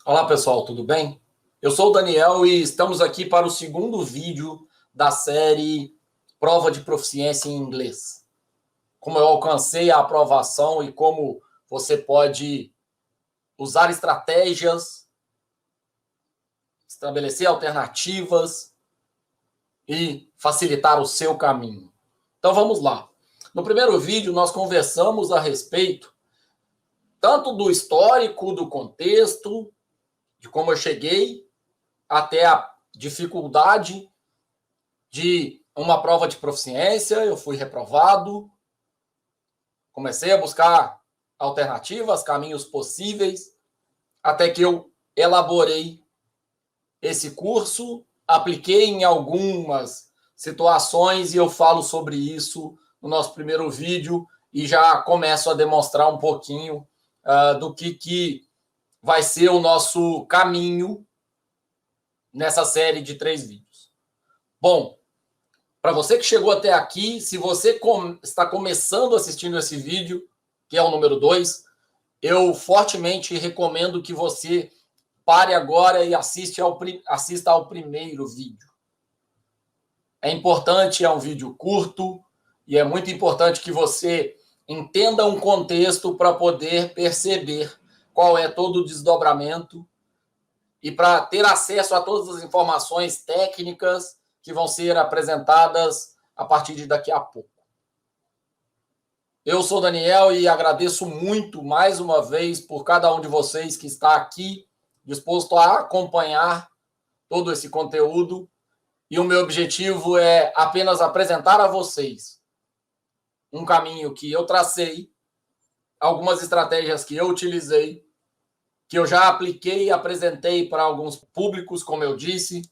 Olá pessoal, tudo bem? Eu sou o Daniel e estamos aqui para o segundo vídeo da série Prova de Proficiência em Inglês. Como eu alcancei a aprovação e como você pode usar estratégias, estabelecer alternativas e facilitar o seu caminho. Então vamos lá. No primeiro vídeo nós conversamos a respeito tanto do histórico, do contexto, de como eu cheguei até a dificuldade de uma prova de proficiência, eu fui reprovado, comecei a buscar alternativas, caminhos possíveis, até que eu elaborei esse curso, apliquei em algumas situações e eu falo sobre isso no nosso primeiro vídeo e já começo a demonstrar um pouquinho do que vai ser o nosso caminho nessa série de 3 vídeos. Bom, para você que chegou até aqui, se você está começando assistindo esse vídeo, que é o número 2, eu fortemente recomendo que você pare agora e assista ao primeiro vídeo. É importante, é um vídeo curto, e é muito importante que você entenda um contexto para poder perceber qual é todo o desdobramento e para ter acesso a todas as informações técnicas que vão ser apresentadas a partir de daqui a pouco. Eu sou Daniel e agradeço muito, mais uma vez, por cada um de vocês que está aqui disposto a acompanhar todo esse conteúdo. E o meu objetivo é apenas apresentar a vocês um caminho que eu tracei, algumas estratégias que eu utilizei, que eu já apliquei e apresentei para alguns públicos, como eu disse,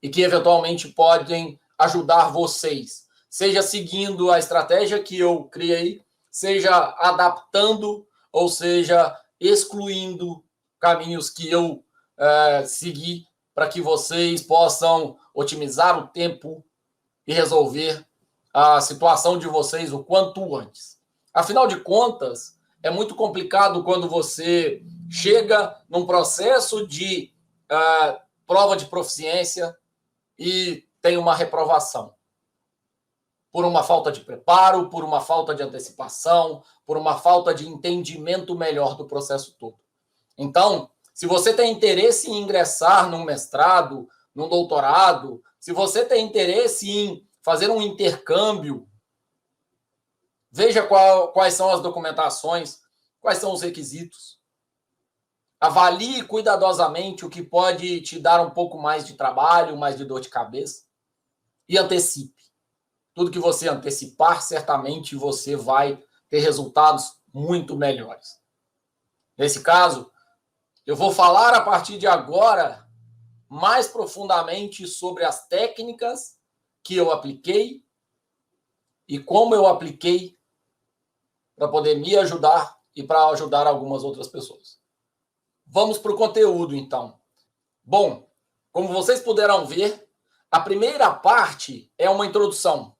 e que eventualmente podem ajudar vocês, seja seguindo a estratégia que eu criei, seja adaptando, ou seja, excluindo caminhos que eu segui para que vocês possam otimizar o tempo e resolver a situação de vocês o quanto antes. Afinal de contas, é muito complicado quando você chega num processo de prova de proficiência e tem uma reprovação. Por uma falta de preparo, por uma falta de antecipação, por uma falta de entendimento melhor do processo todo. Então, se você tem interesse em ingressar num mestrado, num doutorado, se você tem interesse em fazer um intercâmbio, veja quais são as documentações, quais são os requisitos. Avalie cuidadosamente o que pode te dar um pouco mais de trabalho, mais de dor de cabeça e antecipe. Tudo que você antecipar, certamente você vai ter resultados muito melhores. Nesse caso, eu vou falar a partir de agora mais profundamente sobre as técnicas que eu apliquei e como eu apliquei para poder me ajudar e para ajudar algumas outras pessoas. Vamos para o conteúdo, então. Bom, como vocês puderam ver, a primeira parte é uma introdução.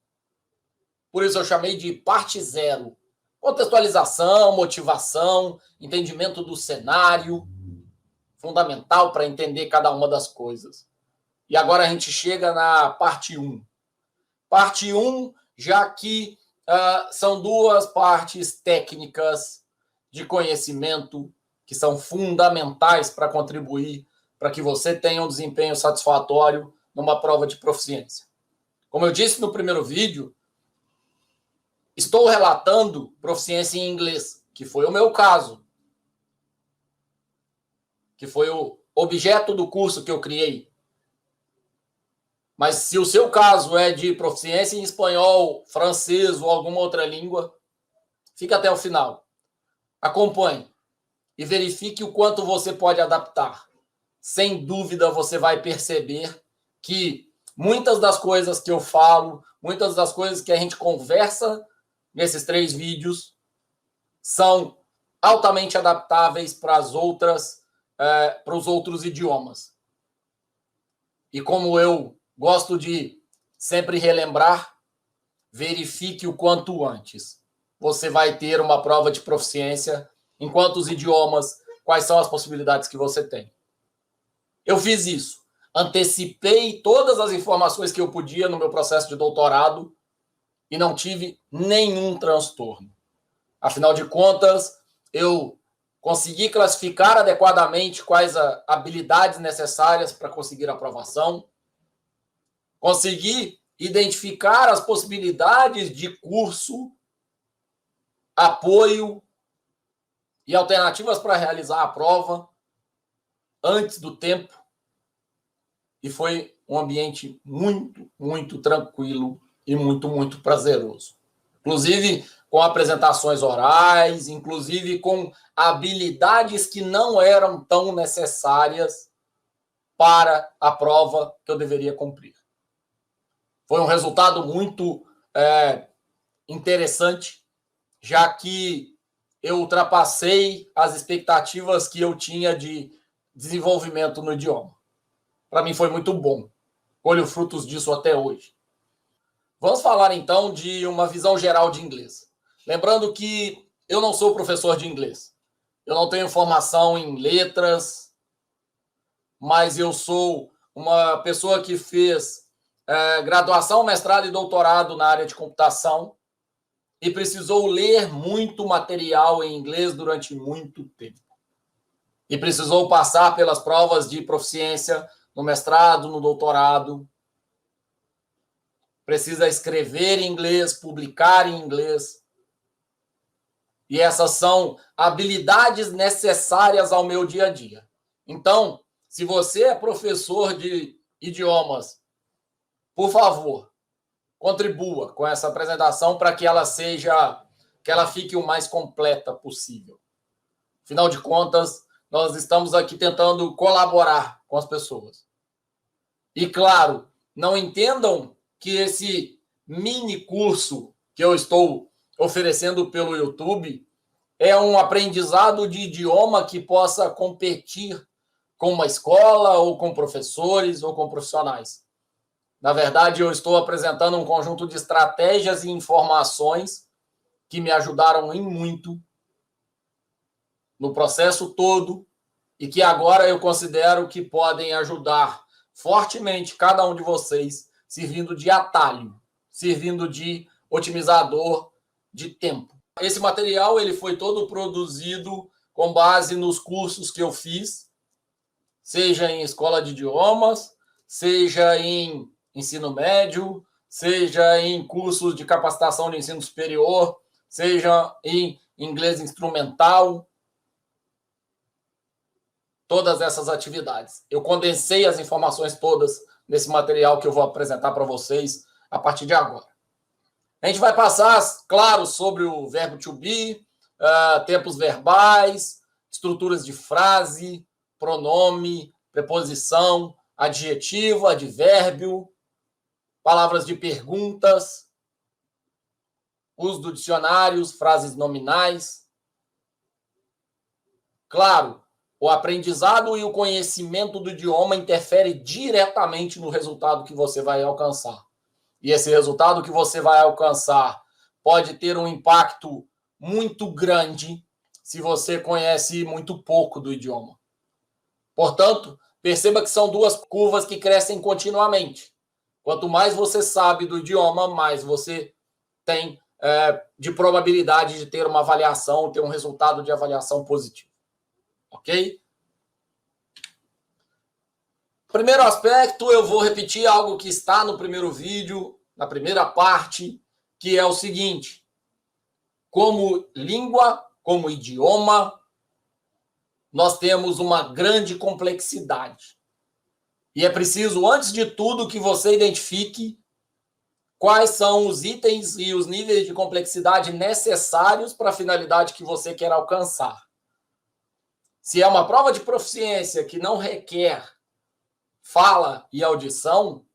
Por isso eu chamei de parte 0. Contextualização, motivação, entendimento do cenário, fundamental para entender cada uma das coisas. E agora a gente chega na parte 1. Parte 1, já que são 2 partes técnicas de conhecimento que são fundamentais para contribuir para que você tenha um desempenho satisfatório numa prova de proficiência. Como eu disse no primeiro vídeo, estou relatando proficiência em inglês, que foi o meu caso, que foi o objeto do curso que eu criei. Mas se o seu caso é de proficiência em espanhol, francês ou alguma outra língua, fica até o final. Acompanhe e verifique o quanto você pode adaptar. Sem dúvida, você vai perceber que muitas das coisas que eu falo, muitas das coisas que a gente conversa nesses 3 vídeos são altamente adaptáveis para os outros idiomas. E como eu gosto de sempre relembrar, verifique o quanto antes. Você vai ter uma prova de proficiência em quantos idiomas, quais são as possibilidades que você tem. Eu fiz isso. Antecipei todas as informações que eu podia no meu processo de doutorado e não tive nenhum transtorno. Afinal de contas, eu consegui classificar adequadamente quais as habilidades necessárias para conseguir a aprovação, consegui identificar as possibilidades de curso, apoio e alternativas para realizar a prova antes do tempo, e foi um ambiente muito, muito tranquilo e muito, muito prazeroso. Inclusive com apresentações orais, inclusive com habilidades que não eram tão necessárias para a prova que eu deveria cumprir. Foi um resultado muito interessante, já que eu ultrapassei as expectativas que eu tinha de desenvolvimento no idioma. Para mim foi muito bom. Colho frutos disso até hoje. Vamos falar então de uma visão geral de inglês. Lembrando que eu não sou professor de inglês. Eu não tenho formação em letras, mas eu sou uma pessoa que fez graduação, mestrado e doutorado na área de computação e precisou ler muito material em inglês durante muito tempo. E precisou passar pelas provas de proficiência no mestrado, no doutorado. Precisa escrever em inglês, publicar em inglês. E essas são habilidades necessárias ao meu dia a dia. Então, se você é professor de idiomas, por favor, contribua com essa apresentação para que ela fique o mais completa possível. Afinal de contas, nós estamos aqui tentando colaborar com as pessoas. E, claro, não entendam que esse mini curso que eu estou oferecendo pelo YouTube é um aprendizado de idioma que possa competir com uma escola ou com professores ou com profissionais. Na verdade, eu estou apresentando um conjunto de estratégias e informações que me ajudaram em muito no processo todo e que agora eu considero que podem ajudar fortemente cada um de vocês, servindo de atalho, servindo de otimizador de tempo. Esse material ele foi todo produzido com base nos cursos que eu fiz, seja em escola de idiomas, seja em ensino médio, seja em cursos de capacitação de ensino superior, seja em inglês instrumental, todas essas atividades. Eu condensei as informações todas nesse material que eu vou apresentar para vocês a partir de agora. A gente vai passar, claro, sobre o verbo to be, tempos verbais, estruturas de frase, pronome, preposição, adjetivo, advérbio, palavras de perguntas, uso do dicionário, frases nominais. Claro, o aprendizado e o conhecimento do idioma interfere diretamente no resultado que você vai alcançar. E esse resultado que você vai alcançar pode ter um impacto muito grande se você conhece muito pouco do idioma. Portanto, perceba que são duas curvas que crescem continuamente. Quanto mais você sabe do idioma, mais você tem de probabilidade de ter uma avaliação, ter um resultado de avaliação positivo. Ok? Primeiro aspecto, eu vou repetir algo que está no primeiro vídeo, na primeira parte, que é o seguinte: como língua, como idioma, nós temos uma grande complexidade. E é preciso, antes de tudo, que você identifique quais são os itens e os níveis de complexidade necessários para a finalidade que você quer alcançar. Se é uma prova de proficiência que não requer fala e audição,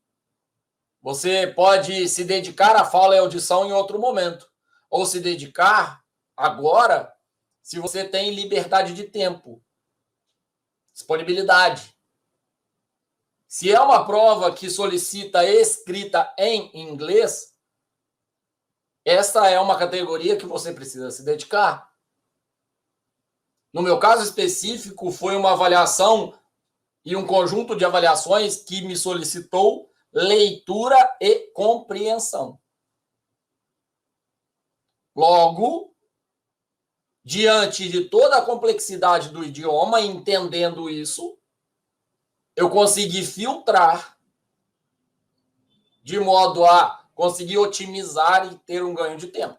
você pode se dedicar à fala e audição em outro momento, ou se dedicar agora, se você tem liberdade de tempo, disponibilidade. Se é uma prova que solicita escrita em inglês, essa é uma categoria que você precisa se dedicar. No meu caso específico, foi uma avaliação e um conjunto de avaliações que me solicitou leitura e compreensão. Logo, diante de toda a complexidade do idioma, entendendo isso, eu consegui filtrar de modo a conseguir otimizar e ter um ganho de tempo.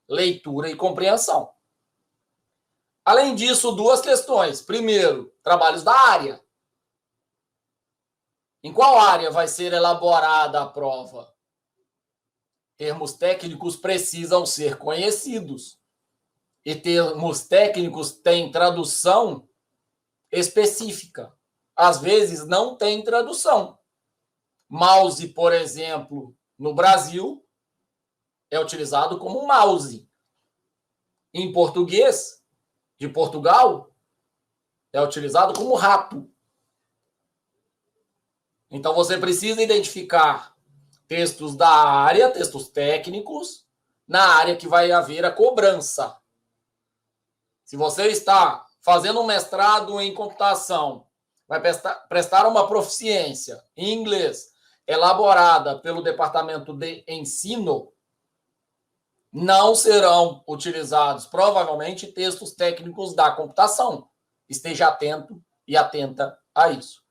Leitura e compreensão. Além disso, duas questões. Primeiro, trabalhos da área. Em qual área vai ser elaborada a prova? Termos técnicos precisam ser conhecidos. E termos técnicos têm tradução específica. Às vezes não tem tradução. Mouse, por exemplo, no Brasil, é utilizado como mouse. Em português, de Portugal, é utilizado como rato. Então, você precisa identificar textos da área, textos técnicos, na área que vai haver a cobrança. Se você está fazendo um mestrado em computação, vai prestar uma proficiência em inglês elaborada pelo departamento de ensino, não serão utilizados, provavelmente, textos técnicos da computação. Esteja atento e atenta a isso.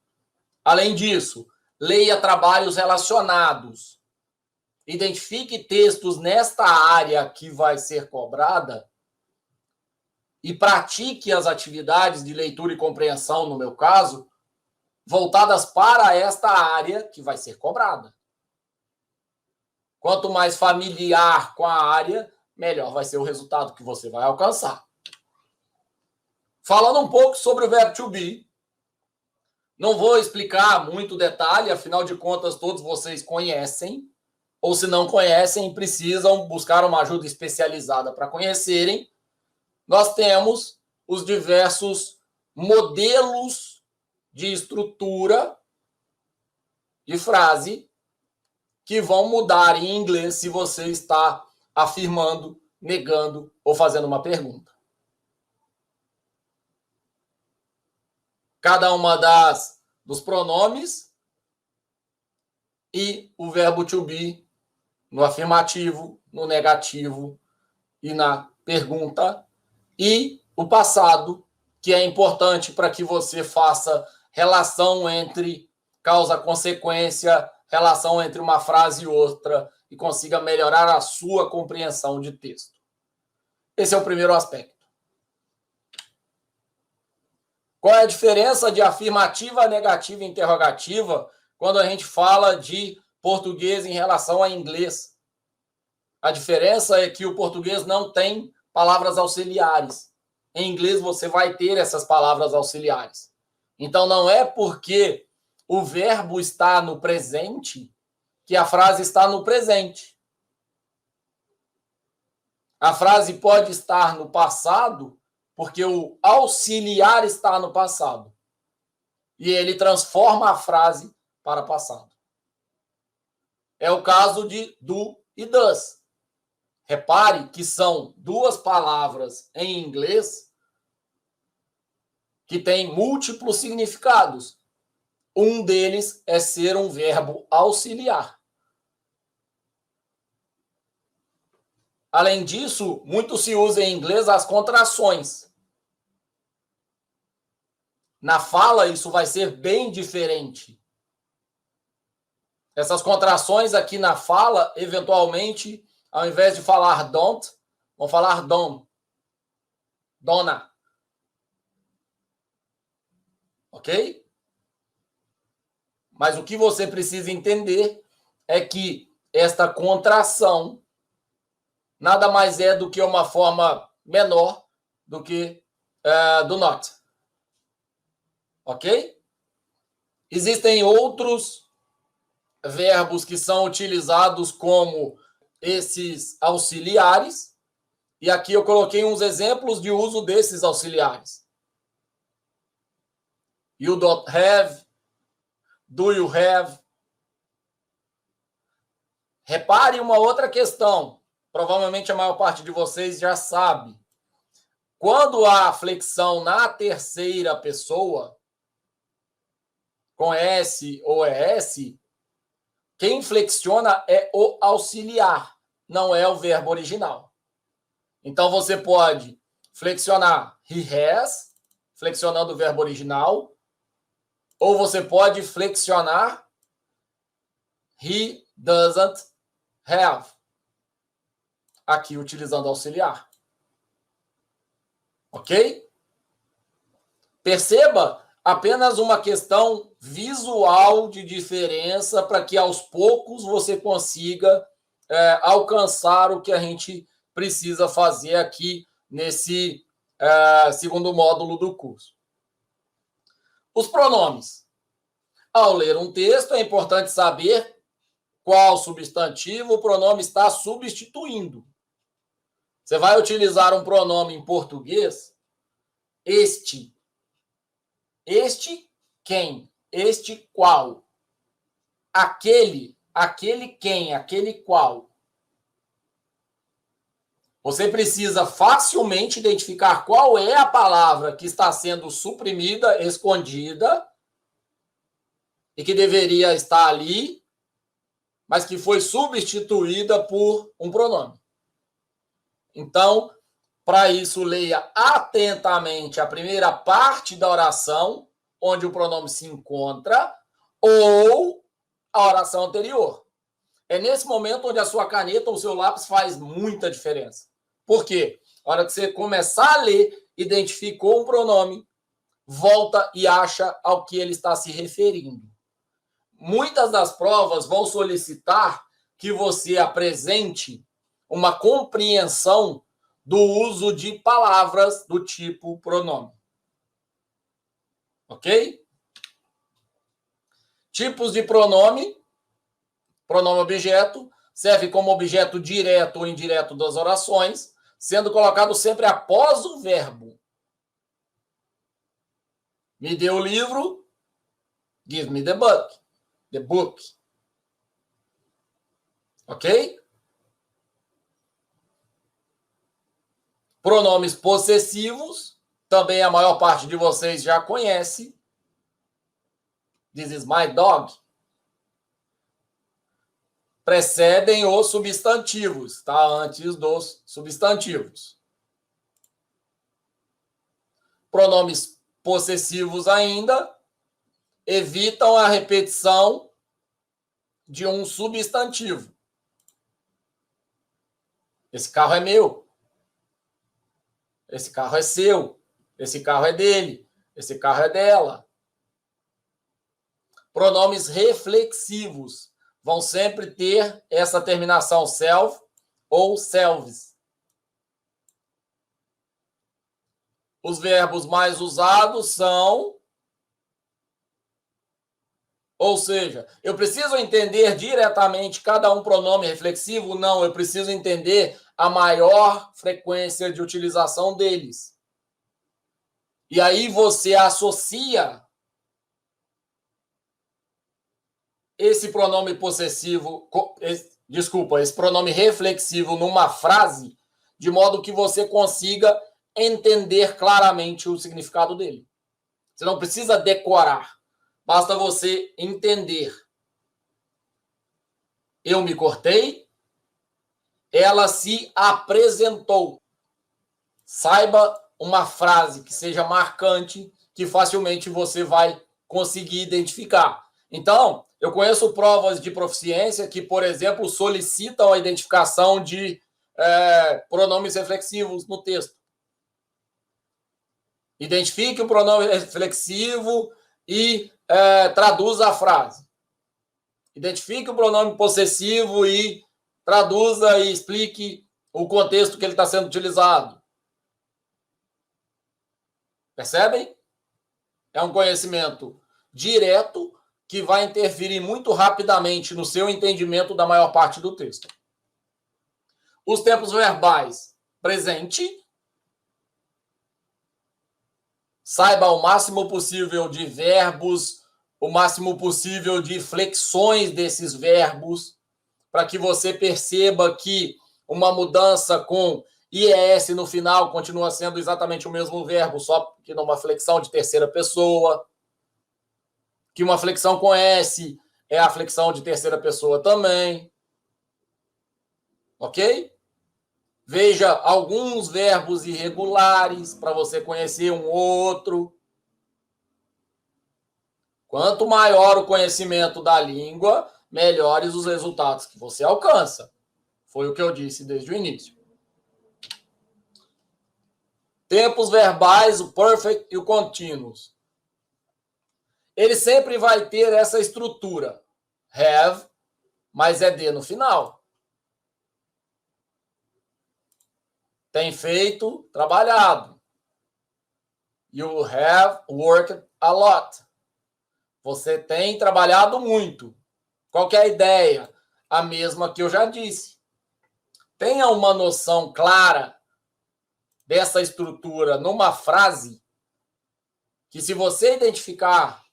Além disso, leia trabalhos relacionados. Identifique textos nesta área que vai ser cobrada e pratique as atividades de leitura e compreensão, no meu caso, voltadas para esta área que vai ser cobrada. Quanto mais familiar com a área, melhor vai ser o resultado que você vai alcançar. Falando um pouco sobre o verbo to be, não vou explicar muito detalhe, afinal de contas, todos vocês conhecem, ou se não conhecem, precisam buscar uma ajuda especializada para conhecerem. Nós temos os diversos modelos de estrutura de frase que vão mudar em inglês se você está afirmando, negando ou fazendo uma pergunta. Cada uma dos pronomes e o verbo to be no afirmativo, no negativo e na pergunta, e o passado, que é importante para que você faça relação entre causa-consequência, relação entre uma frase e outra, e consiga melhorar a sua compreensão de texto. Esse é o primeiro aspecto. Qual é a diferença de afirmativa, negativa e interrogativa quando a gente fala de português em relação a inglês? A diferença é que o português não tem palavras auxiliares. Em inglês você vai ter essas palavras auxiliares. Então não é porque o verbo está no presente que a frase está no presente. A frase pode estar no passado porque o auxiliar está no passado. E ele transforma a frase para passado. É o caso de do e does. Repare que são duas palavras em inglês que têm múltiplos significados. Um deles é ser um verbo auxiliar. Além disso, muito se usa em inglês as contrações. Na fala, isso vai ser bem diferente. Essas contrações aqui na fala, eventualmente, ao invés de falar don't, vão falar don. Dona. Ok? Mas o que você precisa entender é que esta contração nada mais é do que uma forma menor do que do not. Ok? Existem outros verbos que são utilizados como esses auxiliares, e aqui eu coloquei uns exemplos de uso desses auxiliares. You don't have, do you have. Repare uma outra questão, provavelmente a maior parte de vocês já sabe. Quando há flexão na terceira pessoa, com S ou ES, quem flexiona é o auxiliar, não é o verbo original. Então, você pode flexionar he has, flexionando o verbo original, ou você pode flexionar he doesn't have, aqui utilizando auxiliar. Ok? Perceba apenas uma questão visual de diferença para que aos poucos você consiga alcançar o que a gente precisa fazer aqui nesse segundo módulo do curso. Os pronomes. Ao ler um texto, é importante saber qual substantivo o pronome está substituindo. Você vai utilizar um pronome em português, este. Este quem? Este qual? Aquele quem? Aquele qual? Você precisa facilmente identificar qual é a palavra que está sendo suprimida, escondida, e que deveria estar ali, mas que foi substituída por um pronome. Então, para isso, leia atentamente a primeira parte da oração, onde o pronome se encontra, ou a oração anterior. É nesse momento onde a sua caneta ou o seu lápis faz muita diferença. Por quê? Na hora que você começar a ler, identificou um pronome, volta e acha ao que ele está se referindo. Muitas das provas vão solicitar que você apresente uma compreensão do uso de palavras do tipo pronome. Ok? Tipos de pronome. Pronome objeto serve como objeto direto ou indireto das orações, sendo colocado sempre após o verbo. Me dê o livro. Give me the book. The book. Ok? Pronomes possessivos, também a maior parte de vocês já conhece. This is my dog. Precedem os substantivos, tá? Antes dos substantivos. Pronomes possessivos ainda evitam a repetição de um substantivo. Esse carro é meu. Esse carro é seu. Esse carro é dele. Esse carro é dela. Pronomes reflexivos vão sempre ter essa terminação self ou selves. Os verbos mais usados são... Ou seja, eu preciso entender diretamente cada um pronome reflexivo? Não, eu preciso entender a maior frequência de utilização deles. E aí você associa esse pronome possessivo, esse pronome reflexivo numa frase, de modo que você consiga entender claramente o significado dele. Você não precisa decorar, basta você entender. Eu me cortei, ela se apresentou. Saiba uma frase que seja marcante, que facilmente você vai conseguir identificar. Então, eu conheço provas de proficiência que, por exemplo, solicitam a identificação de pronomes reflexivos no texto. Identifique o pronome reflexivo e traduza a frase. Identifique o pronome possessivo e traduza e explique o contexto que ele está sendo utilizado. Percebem? É um conhecimento direto que vai interferir muito rapidamente no seu entendimento da maior parte do texto. Os tempos verbais. Presente. Saiba o máximo possível de verbos, o máximo possível de flexões desses verbos, para que você perceba que uma mudança com IES no final continua sendo exatamente o mesmo verbo, só que numa flexão de terceira pessoa. que uma flexão com S é a flexão de terceira pessoa também. Ok? Veja alguns verbos irregulares para você conhecer um outro. Quanto maior o conhecimento da língua, melhores os resultados que você alcança. Foi o que eu disse desde o início. Tempos verbais, o perfect e o continuous. Ele sempre vai ter essa estrutura. Have, mas é D no final. Tem feito, trabalhado. You have worked a lot. Você tem trabalhado muito. Qual que é a ideia? A mesma que eu já disse. Tenha uma noção clara dessa estrutura numa frase, que se você identificar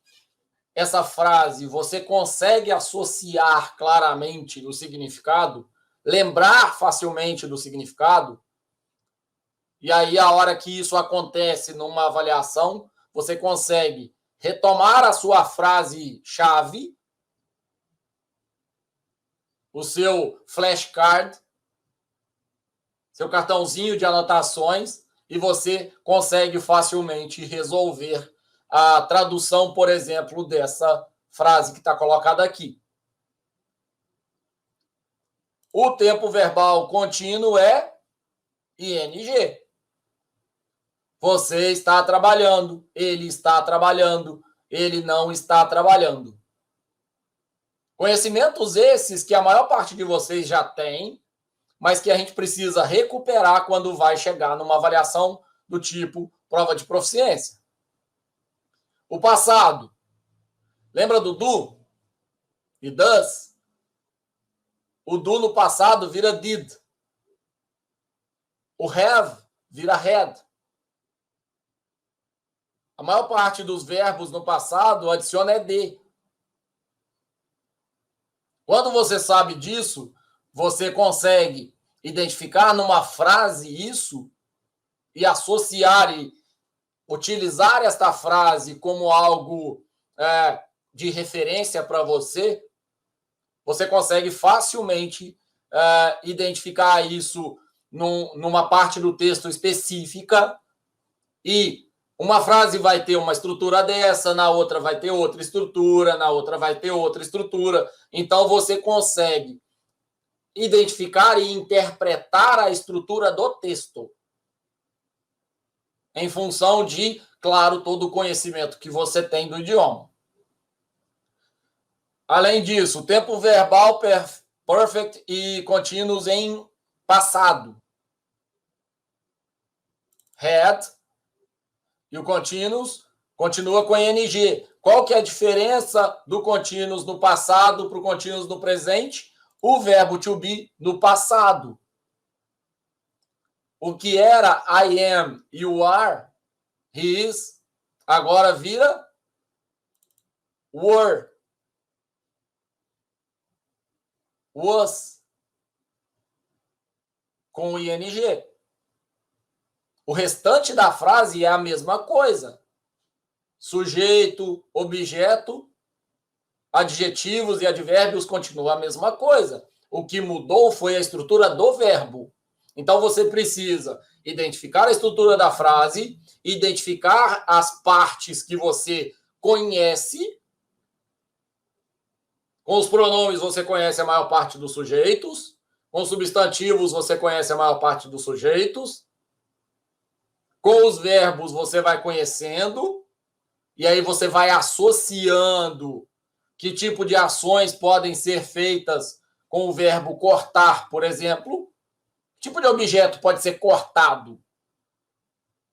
essa frase, você consegue associar claramente o significado, lembrar facilmente do significado, e aí a hora que isso acontece numa avaliação, você consegue retomar a sua frase-chave, o seu flashcard, seu cartãozinho de anotações, e você consegue facilmente resolver a tradução, por exemplo, dessa frase que está colocada aqui. O tempo verbal contínuo é ING. Você está trabalhando, ele está trabalhando, ele não está trabalhando. Conhecimentos esses que a maior parte de vocês já tem, mas que a gente precisa recuperar quando vai chegar numa avaliação do tipo prova de proficiência. O passado. Lembra do do e does? O do no passado vira did. O have vira had. A maior parte dos verbos no passado adiciona ed. Quando você sabe disso, você consegue identificar numa frase isso e associar e utilizar esta frase como algo de referência para você. Você consegue facilmente identificar isso numa parte do texto específica, e uma frase vai ter uma estrutura dessa, na outra vai ter outra estrutura, na outra vai ter outra estrutura. Então, você consegue identificar e interpretar a estrutura do texto em função de, claro, todo o conhecimento que você tem do idioma. Além disso, o tempo verbal perfect e continuous em passado. Had e o continuous continua com ING. Qual que é a diferença do continuous no passado para o continuous no presente? O verbo to be no passado. O que era I am, you are, he is, agora vira were, was, com o ING. O restante da frase é a mesma coisa. Sujeito, objeto, adjetivos e advérbios continuam a mesma coisa. O que mudou foi a estrutura do verbo. Então, você precisa identificar a estrutura da frase, identificar as partes que você conhece. Com os pronomes, você conhece a maior parte dos sujeitos. Com os substantivos, você conhece a maior parte dos sujeitos. Com os verbos, você vai conhecendo, e aí você vai associando que tipo de ações podem ser feitas com o verbo cortar, por exemplo. Que tipo de objeto pode ser cortado?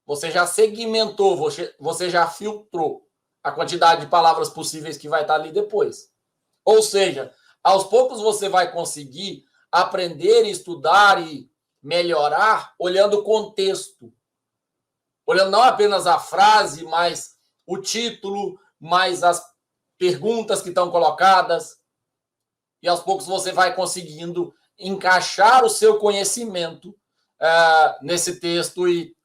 Você já segmentou, você já filtrou a quantidade de palavras possíveis que vai estar ali depois. Ou seja, aos poucos você vai conseguir aprender, estudar e melhorar olhando o contexto. Olhando não apenas a frase, mas o título, mais as perguntas que estão colocadas. E aos poucos você vai conseguindo encaixar o seu conhecimento nesse texto e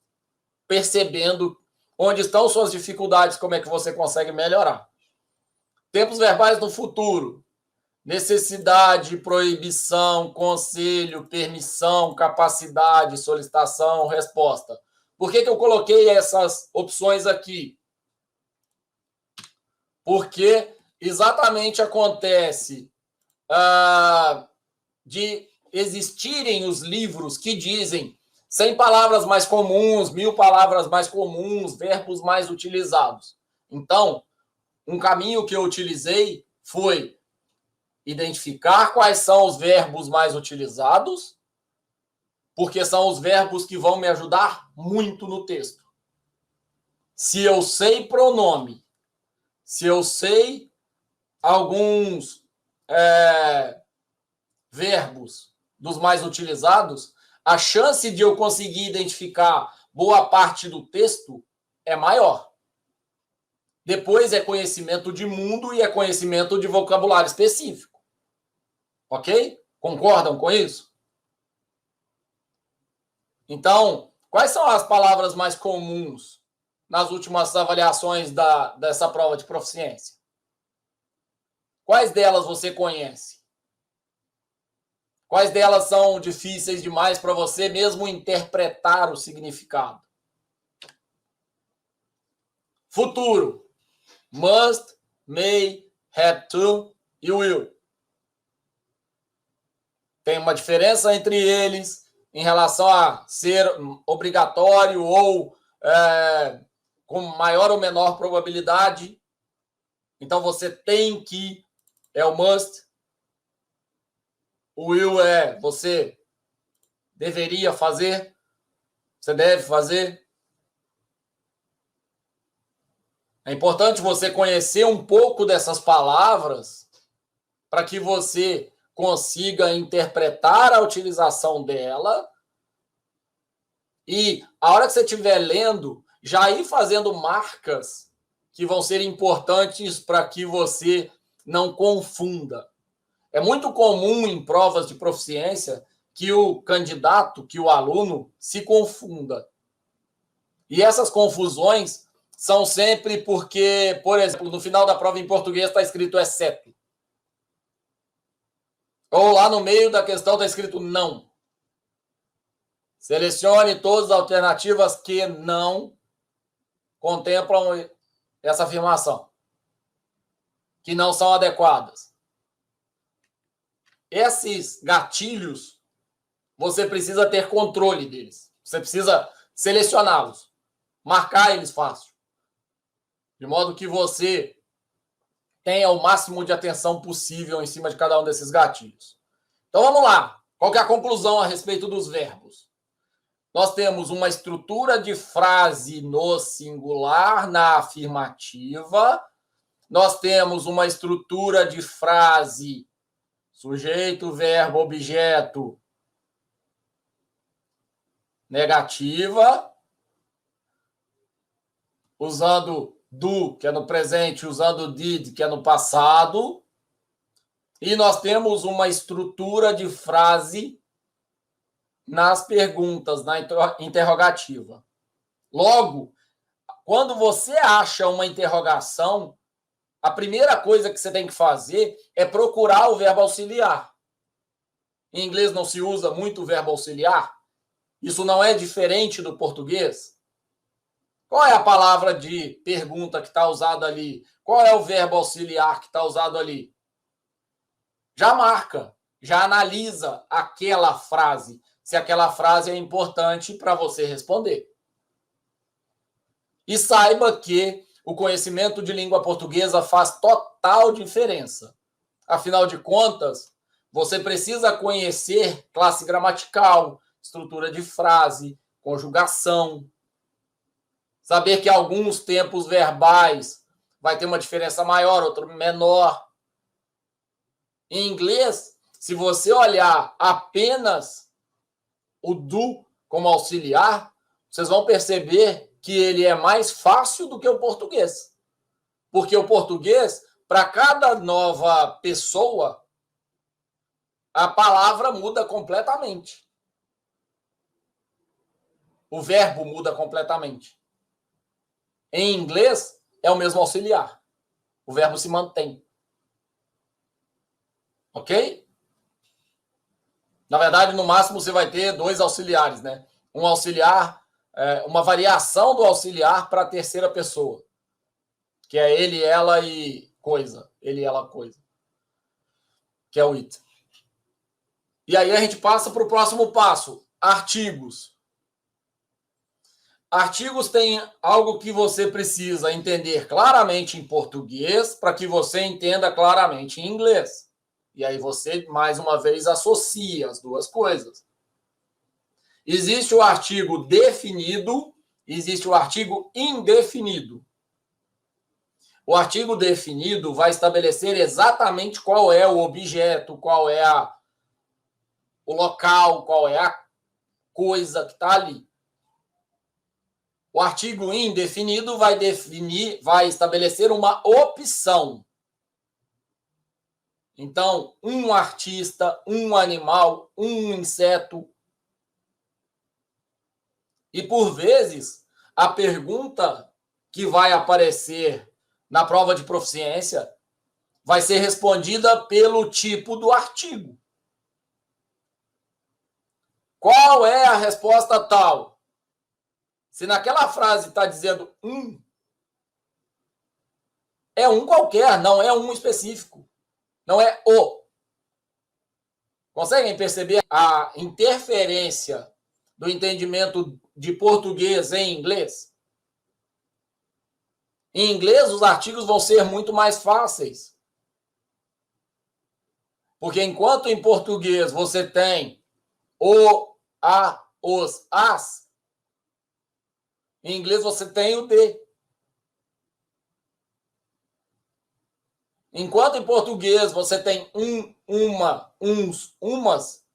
percebendo onde estão suas dificuldades, como é que você consegue melhorar. Tempos verbais no futuro. Necessidade, proibição, conselho, permissão, capacidade, solicitação, resposta. Por que eu coloquei essas opções aqui? Porque exatamente acontece de existirem os livros que dizem 100 palavras mais comuns, 1000 palavras mais comuns, verbos mais utilizados. Então, um caminho que eu utilizei foi identificar quais são os verbos mais utilizados, porque são os verbos que vão me ajudar muito no texto. Se eu sei pronome, se eu sei alguns verbos dos mais utilizados, a chance de eu conseguir identificar boa parte do texto é maior. Depois é conhecimento de mundo e é conhecimento de vocabulário específico. Ok? Concordam com isso? Então, quais são as palavras mais comuns nas últimas avaliações dessa prova de proficiência? Quais delas você conhece? Quais delas são difíceis demais para você mesmo interpretar o significado? Futuro. Must, may, have to e will. Tem uma diferença entre eles em relação a ser obrigatório ou com maior ou menor probabilidade. Então, você tem que, é o must. O will é você deveria fazer, você deve fazer. É importante você conhecer um pouco dessas palavras para que você consiga interpretar a utilização dela e, a hora que você estiver lendo, já ir fazendo marcas que vão ser importantes para que você não confunda. É muito comum em provas de proficiência que o candidato, que o aluno, se confunda. E essas confusões são sempre porque, por exemplo, no final da prova em português está escrito exceto. Ou lá no meio da questão está escrito não. Selecione todas as alternativas que não contemplam essa afirmação, que não são adequadas. Esses gatilhos, você precisa ter controle deles. Você precisa selecioná-los, marcar eles fácil, de modo que você tenha o máximo de atenção possível em cima de cada um desses gatilhos. Então vamos lá. Qual que é a conclusão a respeito dos verbos? Nós temos uma estrutura de frase no singular, na afirmativa. Nós temos uma estrutura de frase sujeito, verbo, objeto negativa, usando do, que é no presente, usando did, que é no passado. E nós temos uma estrutura de frase nas perguntas, na interrogativa. Logo, quando você acha uma interrogação, a primeira coisa que você tem que fazer é procurar o verbo auxiliar. Em inglês não se usa muito o verbo auxiliar. Isso não é diferente do português. Qual é a palavra de pergunta que está usada ali? Qual é o verbo auxiliar que está usado ali? Já marca, já analisa aquela frase, se aquela frase é importante para você responder. E saiba que o conhecimento de língua portuguesa faz total diferença. Afinal de contas, você precisa conhecer classe gramatical, estrutura de frase, conjugação, saber que alguns tempos verbais vai ter uma diferença maior, outro menor. Em inglês, se você olhar apenas o do como auxiliar, vocês vão perceber que ele é mais fácil do que o português. Porque o português, para cada nova pessoa, a palavra muda completamente. O verbo muda completamente. Em inglês, é o mesmo auxiliar. o verbo se mantém. Ok? Na verdade, no máximo, você vai ter 2 auxiliares, né? Um auxiliar, uma variação do auxiliar para a terceira pessoa, que é ele, ela e coisa. Ele, ela, coisa. Que é o it. E aí a gente passa para o próximo passo. Artigos. Artigos tem algo que você precisa entender claramente em português para que você entenda claramente em inglês. E aí você, mais uma vez, associa as duas coisas. Existe o artigo definido, existe o artigo indefinido. O artigo definido vai estabelecer exatamente qual é o objeto, qual é o local, qual é a coisa que está ali. O artigo indefinido vai estabelecer uma opção. Então, um artista, um animal, um inseto. E, por vezes, a pergunta que vai aparecer na prova de proficiência vai ser respondida pelo tipo do artigo. Qual é a resposta tal? Se naquela frase está dizendo um, é um qualquer, não é um específico. Não é o. Conseguem perceber a interferência do entendimento de português em inglês? Em inglês, os artigos vão ser muito mais fáceis. Porque enquanto em português você tem o, a, os, as, em inglês você tem o de. Enquanto em português você tem um, uma, uns, umas,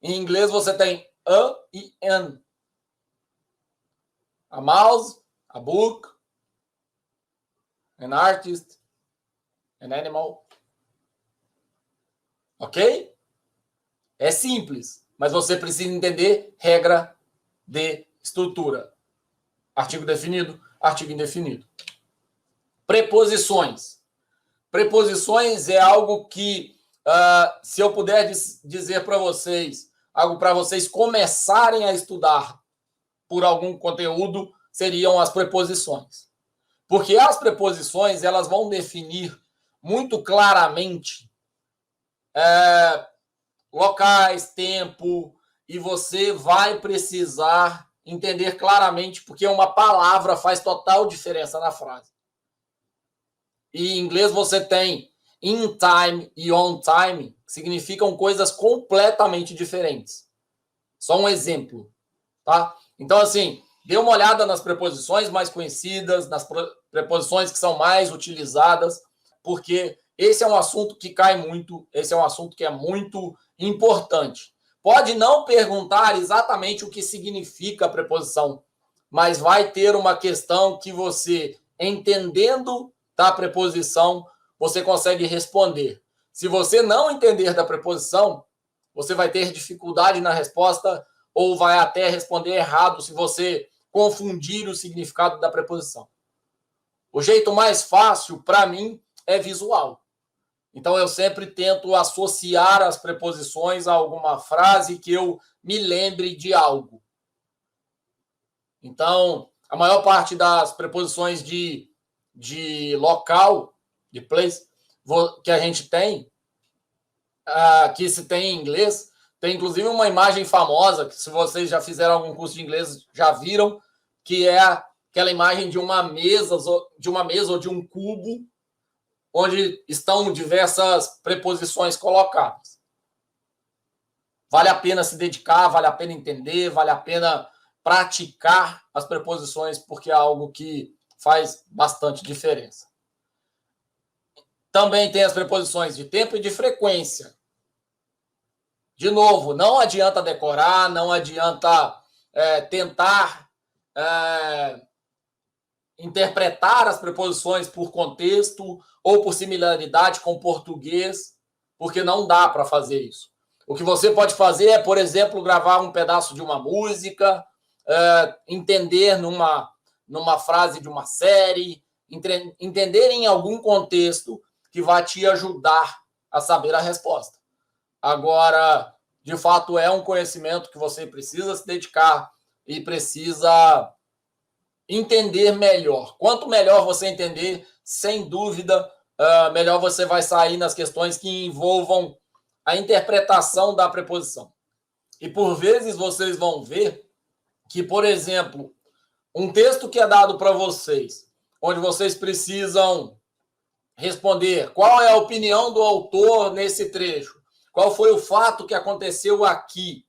em inglês você tem a e an. A mouse, a book, an artist, an animal. Ok? É simples, mas você precisa entender regra de estrutura. Artigo definido, artigo indefinido. Preposições. Preposições é algo que, se eu puder dizer para vocês, algo para vocês começarem a estudar por algum conteúdo, seriam as preposições. Porque as preposições, elas vão definir muito claramente locais, tempo, e você vai precisar entender claramente, porque uma palavra faz total diferença na frase. E em inglês você tem in time e on time, que significam coisas completamente diferentes. Só um exemplo, tá? Então, assim, dê uma olhada nas preposições mais conhecidas, nas preposições que são mais utilizadas, porque esse é um assunto que cai muito, esse é um assunto que é muito importante. Pode não perguntar exatamente o que significa a preposição, mas vai ter uma questão que você, entendendo da preposição, você consegue responder. Se você não entender da preposição, você vai ter dificuldade na resposta ou vai até responder errado se você confundir o significado da preposição. O jeito mais fácil, para mim, é visual. Então, eu sempre tento associar as preposições a alguma frase que eu me lembre de algo. Então, a maior parte das preposições de local, de place, que a gente tem, que se tem em inglês, tem inclusive uma imagem famosa, que se vocês já fizeram algum curso de inglês, já viram, que é aquela imagem de uma mesa ou de um cubo, onde estão diversas preposições colocadas. Vale a pena se dedicar, vale a pena entender, vale a pena praticar as preposições, porque é algo que faz bastante diferença. Também tem as preposições de tempo e de frequência. De novo, não adianta decorar, não adianta tentar interpretar as preposições por contexto ou por similaridade com português, porque não dá para fazer isso. O que você pode fazer é, por exemplo, gravar um pedaço de uma música, entender numa frase de uma série, entender em algum contexto que vai te ajudar a saber a resposta. Agora, de fato, é um conhecimento que você precisa se dedicar e precisa entender melhor. Quanto melhor você entender, sem dúvida, melhor você vai sair nas questões que envolvam a interpretação da preposição. E por vezes vocês vão ver que, por exemplo, um texto que é dado para vocês, onde vocês precisam responder qual é a opinião do autor nesse trecho, qual foi o fato que aconteceu aqui,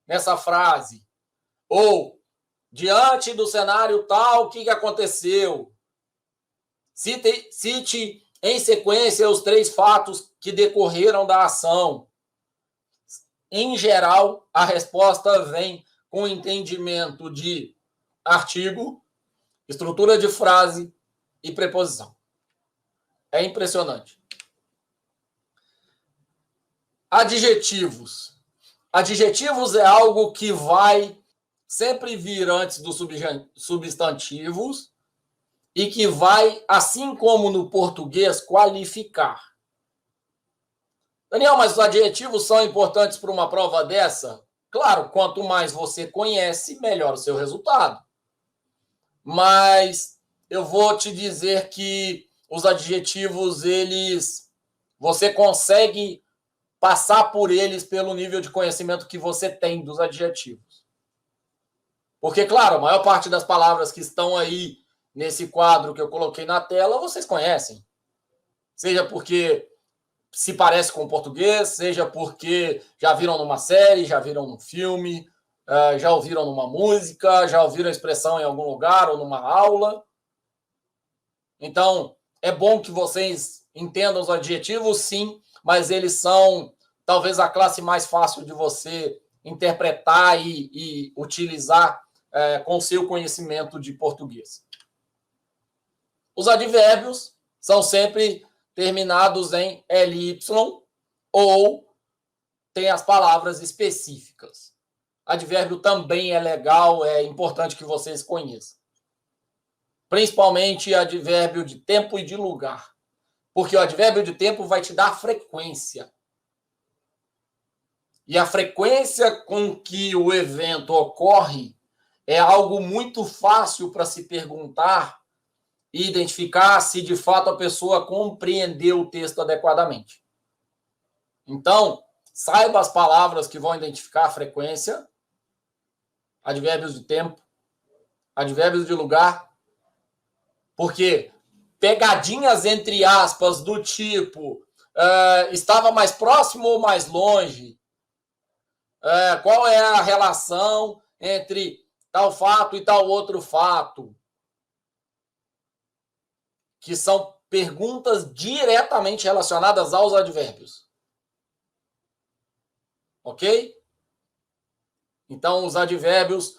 nessa frase, ou diante do cenário tal, o que aconteceu? Cite em sequência os 3 fatos que decorreram da ação. Em geral, a resposta vem com entendimento de artigo, estrutura de frase e preposição. É impressionante. Adjetivos. Adjetivos é algo que vai sempre vir antes dos substantivos e que vai, assim como no português, qualificar. Daniel, mas os adjetivos são importantes para uma prova dessa? Claro, quanto mais você conhece, melhor o seu resultado. Mas eu vou te dizer que os adjetivos, você consegue passar por eles pelo nível de conhecimento que você tem dos adjetivos. Porque, claro, a maior parte das palavras que estão aí nesse quadro que eu coloquei na tela, vocês conhecem. Seja porque se parece com o português, seja porque já viram numa série, já viram num filme, já ouviram numa música, já ouviram a expressão em algum lugar ou numa aula. Então, é bom que vocês entendam os adjetivos, sim, mas eles são talvez a classe mais fácil de você interpretar e utilizar com o seu conhecimento de português. Os advérbios são sempre terminados em ly ou tem as palavras específicas. Advérbio também é legal, é importante que vocês conheçam. Principalmente advérbio de tempo e de lugar. Porque o advérbio de tempo vai te dar frequência. E a frequência com que o evento ocorre é algo muito fácil para se perguntar e identificar se de fato a pessoa compreendeu o texto adequadamente. Então, saiba as palavras que vão identificar a frequência, advérbios de tempo, advérbios de lugar, porque pegadinhas entre aspas do tipo estava mais próximo ou mais longe, qual é a relação entre tal fato e tal outro fato, que são perguntas diretamente relacionadas aos advérbios. Ok? Então, os advérbios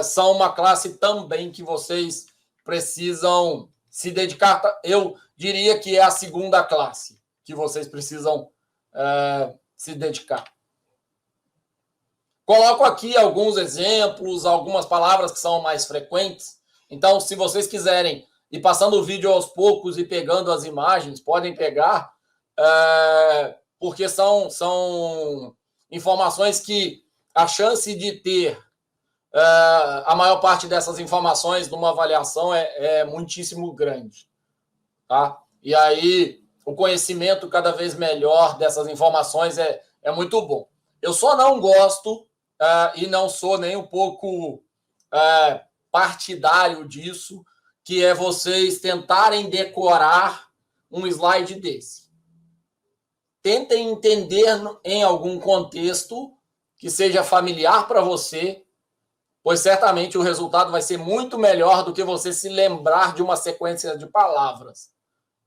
são uma classe também que vocês precisam se dedicar. Eu diria que é a segunda classe que vocês precisam se dedicar. Coloco aqui alguns exemplos, algumas palavras que são mais frequentes. Então, se vocês quiserem ir passando o vídeo aos poucos e pegando as imagens, podem pegar, porque são informações que a chance de ter a maior parte dessas informações numa avaliação é muitíssimo grande. Tá? E aí, o conhecimento cada vez melhor dessas informações é muito bom. Eu só não gosto e não sou nem um pouco partidário disso, que é vocês tentarem decorar um slide desse. Tentem entender em algum contexto que seja familiar para você, pois certamente o resultado vai ser muito melhor do que você se lembrar de uma sequência de palavras.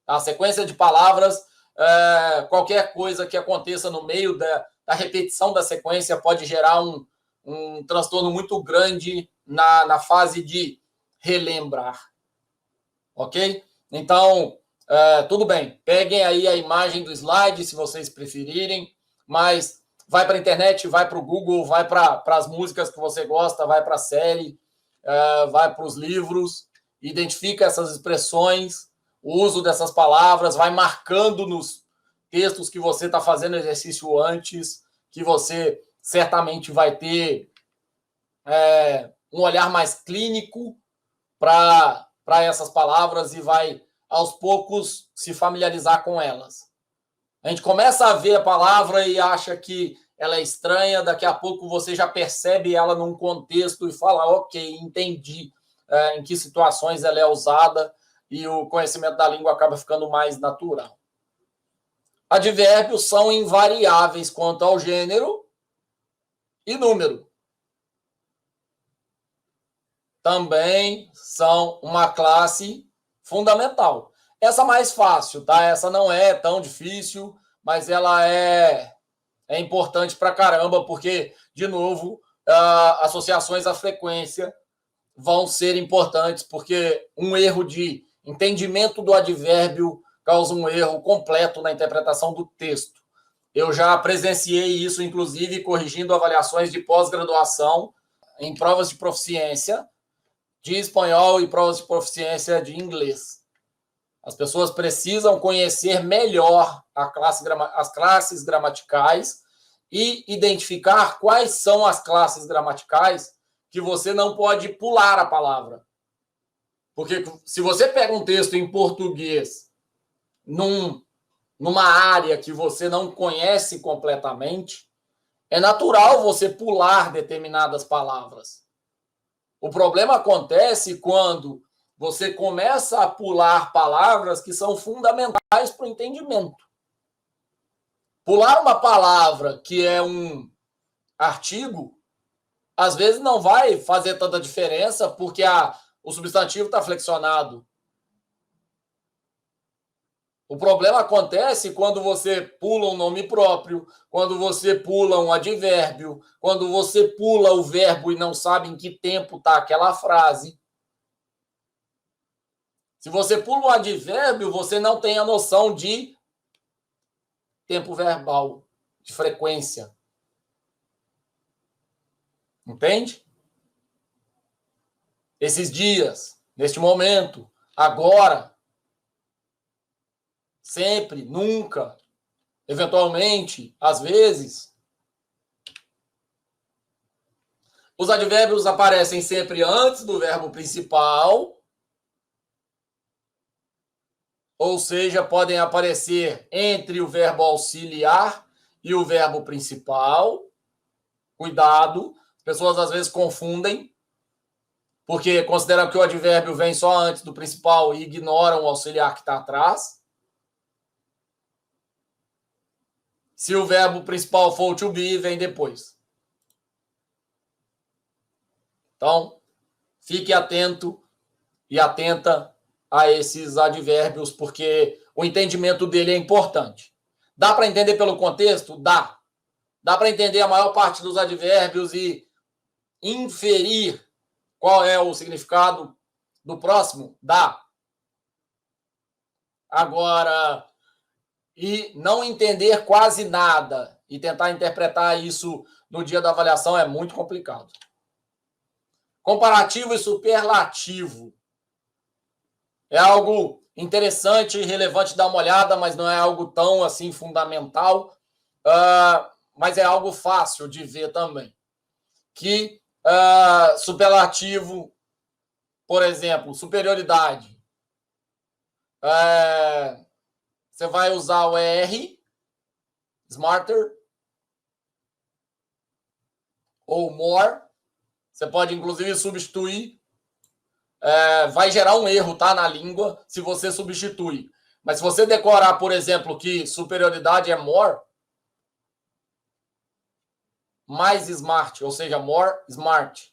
A sequência de palavras, qualquer coisa que aconteça no meio da repetição da sequência pode gerar um transtorno muito grande na fase de relembrar. Ok? Então, tudo bem. Peguem aí a imagem do slide, se vocês preferirem, mas vai para a internet, vai para o Google, vai para as músicas que você gosta, vai para a série, vai para os livros identifica essas expressões, o uso dessas palavras, vai marcando nos textos que você está fazendo exercício antes, que você certamente vai ter um olhar mais clínico para essas palavras e vai, aos poucos, se familiarizar com elas. A gente começa a ver a palavra e acha que ela é estranha, daqui a pouco você já percebe ela num contexto e fala, ok, entendi em que situações ela é usada e o conhecimento da língua acaba ficando mais natural. Advérbios são invariáveis quanto ao gênero e número. Também são uma classe fundamental. Essa mais fácil, tá? Essa não é tão difícil, mas ela é importante pra caramba, porque, de novo, associações à frequência vão ser importantes, porque um erro de entendimento do advérbio causa um erro completo na interpretação do texto. Eu já presenciei isso, inclusive, corrigindo avaliações de pós-graduação em provas de proficiência de espanhol e provas de proficiência de inglês. As pessoas precisam conhecer melhor as classes gramaticais e identificar quais são as classes gramaticais que você não pode pular a palavra. Porque se você pega um texto em português numa área que você não conhece completamente, é natural você pular determinadas palavras. O problema acontece quando você começa a pular palavras que são fundamentais para o entendimento. Pular uma palavra que é um artigo, às vezes não vai fazer tanta diferença porque o substantivo está flexionado. O problema acontece quando você pula um nome próprio, quando você pula um advérbio, quando você pula o verbo e não sabe em que tempo está aquela frase. Se você pula um advérbio, você não tem a noção de tempo verbal, de frequência. Entende? Esses dias, neste momento, agora, sempre, nunca, eventualmente, às vezes. Os advérbios aparecem sempre antes do verbo principal, ou seja, podem aparecer entre o verbo auxiliar e o verbo principal. Cuidado, as pessoas às vezes confundem, porque consideram que o advérbio vem só antes do principal e ignoram o auxiliar que está atrás. Se o verbo principal for o to be, vem depois. Então, fique atento e atenta a esses advérbios, porque o entendimento dele é importante. Dá para entender pelo contexto? Dá. Dá para entender a maior parte dos advérbios e inferir qual é o significado do próximo? Dá. Agora, e não entender quase nada e tentar interpretar isso no dia da avaliação é muito complicado. Comparativo e superlativo. É algo interessante e relevante dar uma olhada, mas não é algo tão assim fundamental, mas é algo fácil de ver também. Que superlativo, por exemplo, superioridade. Você vai usar o ER, smarter, ou more. Você pode, inclusive, substituir. Vai gerar um erro, tá, na língua, se você substitui. Mas se você decorar, por exemplo, que superioridade é more, mais smart, ou seja, more smart,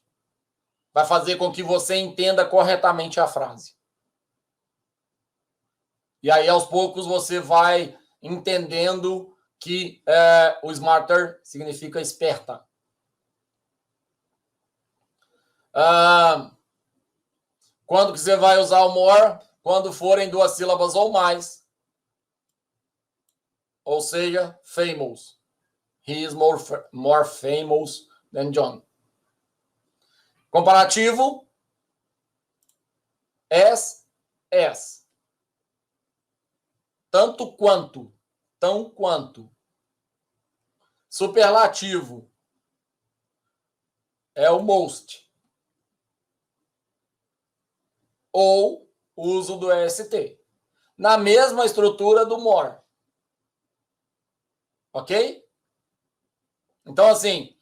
vai fazer com que você entenda corretamente a frase. E aí, aos poucos, você vai entendendo que o smarter significa esperta. Quando que você vai usar o more? Quando forem 2 sílabas ou mais. Ou seja, famous. He is more famous than John. Comparativo as. Tanto quanto. Tão quanto. Superlativo é o most. Ou uso do EST. Na mesma estrutura do more. Ok? Então, assim,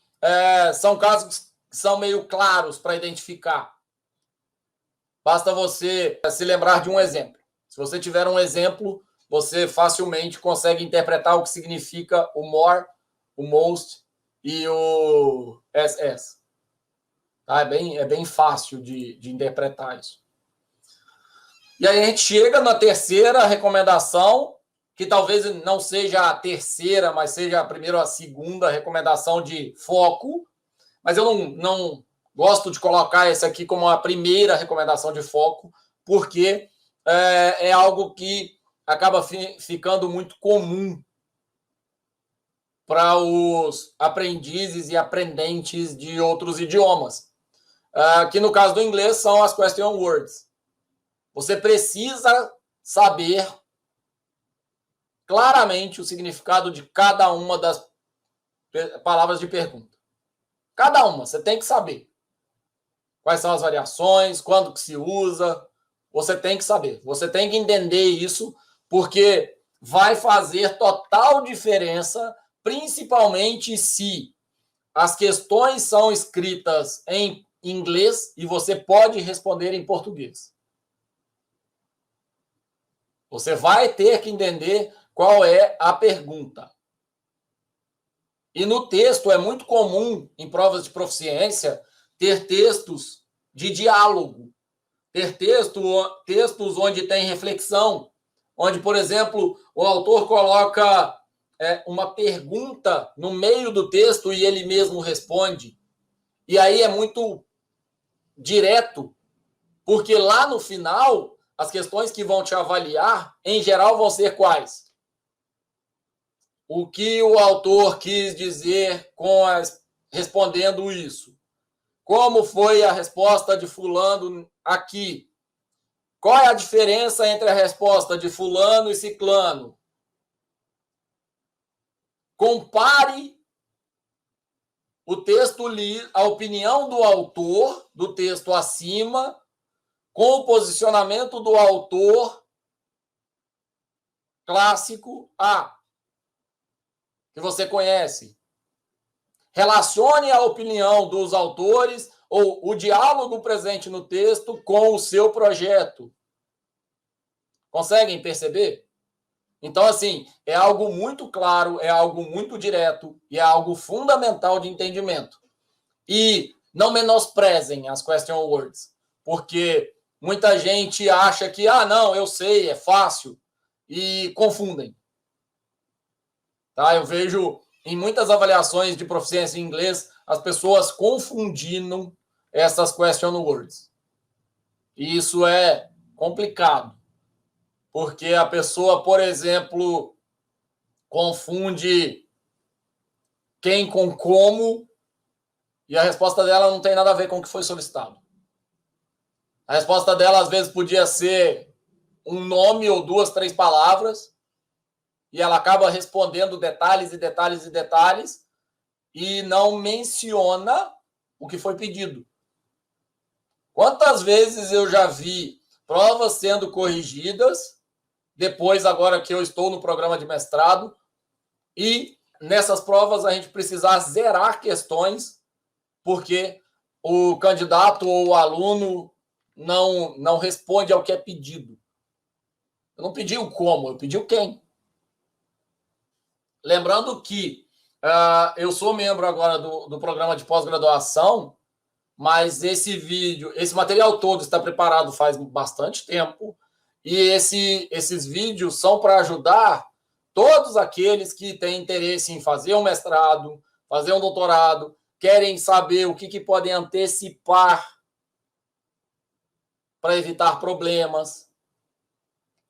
são casos que são meio claros para identificar. Basta você se lembrar de um exemplo. Se você tiver um exemplo, você facilmente consegue interpretar o que significa o more, o most e o as. Tá? É bem fácil de interpretar isso. E aí a gente chega na terceira recomendação, que talvez não seja a terceira, mas seja a primeira ou a segunda recomendação de foco. Mas eu não gosto de colocar essa aqui como a primeira recomendação de foco, porque é algo que acaba ficando muito comum para os aprendizes e aprendentes de outros idiomas. Que no caso do inglês são as question words. Você precisa saber claramente o significado de cada uma das palavras de pergunta. Cada uma, você tem que saber. Quais são as variações, quando que se usa, você tem que saber. Você tem que entender isso, porque vai fazer total diferença, principalmente se as questões são escritas em inglês e você pode responder em português. Você vai ter que entender qual é a pergunta. E no texto é muito comum, em provas de proficiência, ter textos de diálogo, ter textos onde tem reflexão, onde, por exemplo, o autor coloca uma pergunta no meio do texto e ele mesmo responde. E aí é muito direto, porque lá no final, as questões que vão te avaliar, em geral, vão ser quais? O que o autor quis dizer respondendo isso? Como foi a resposta de fulano aqui? Qual é a diferença entre a resposta de fulano e ciclano? Compare o texto, a opinião do autor, do texto acima, com o posicionamento do autor clássico A, que você conhece. Relacione a opinião dos autores ou o diálogo presente no texto com o seu projeto. Conseguem perceber? Então, assim, é algo muito claro, é algo muito direto e é algo fundamental de entendimento. E não menosprezem as question words, porque muita gente acha que, não, eu sei, é fácil, e confundem. Tá? Eu vejo em muitas avaliações de proficiência em inglês as pessoas confundindo essas question words. E isso é complicado, porque a pessoa, por exemplo, confunde quem com como e a resposta dela não tem nada a ver com o que foi solicitado. A resposta dela, às vezes, podia ser um nome ou 2, 3 palavras, e ela acaba respondendo detalhes e detalhes e detalhes e não menciona o que foi pedido. Quantas vezes eu já vi provas sendo corrigidas, depois agora que eu estou no programa de mestrado, e nessas provas a gente precisar zerar questões porque o candidato ou o aluno não responde ao que é pedido. Eu não pedi o como, eu pedi o quem. Lembrando que eu sou membro agora do programa de pós-graduação, mas esse material todo está preparado faz bastante tempo, e esses vídeos são para ajudar todos aqueles que têm interesse em fazer um mestrado, fazer um doutorado, querem saber o que podem antecipar para evitar problemas.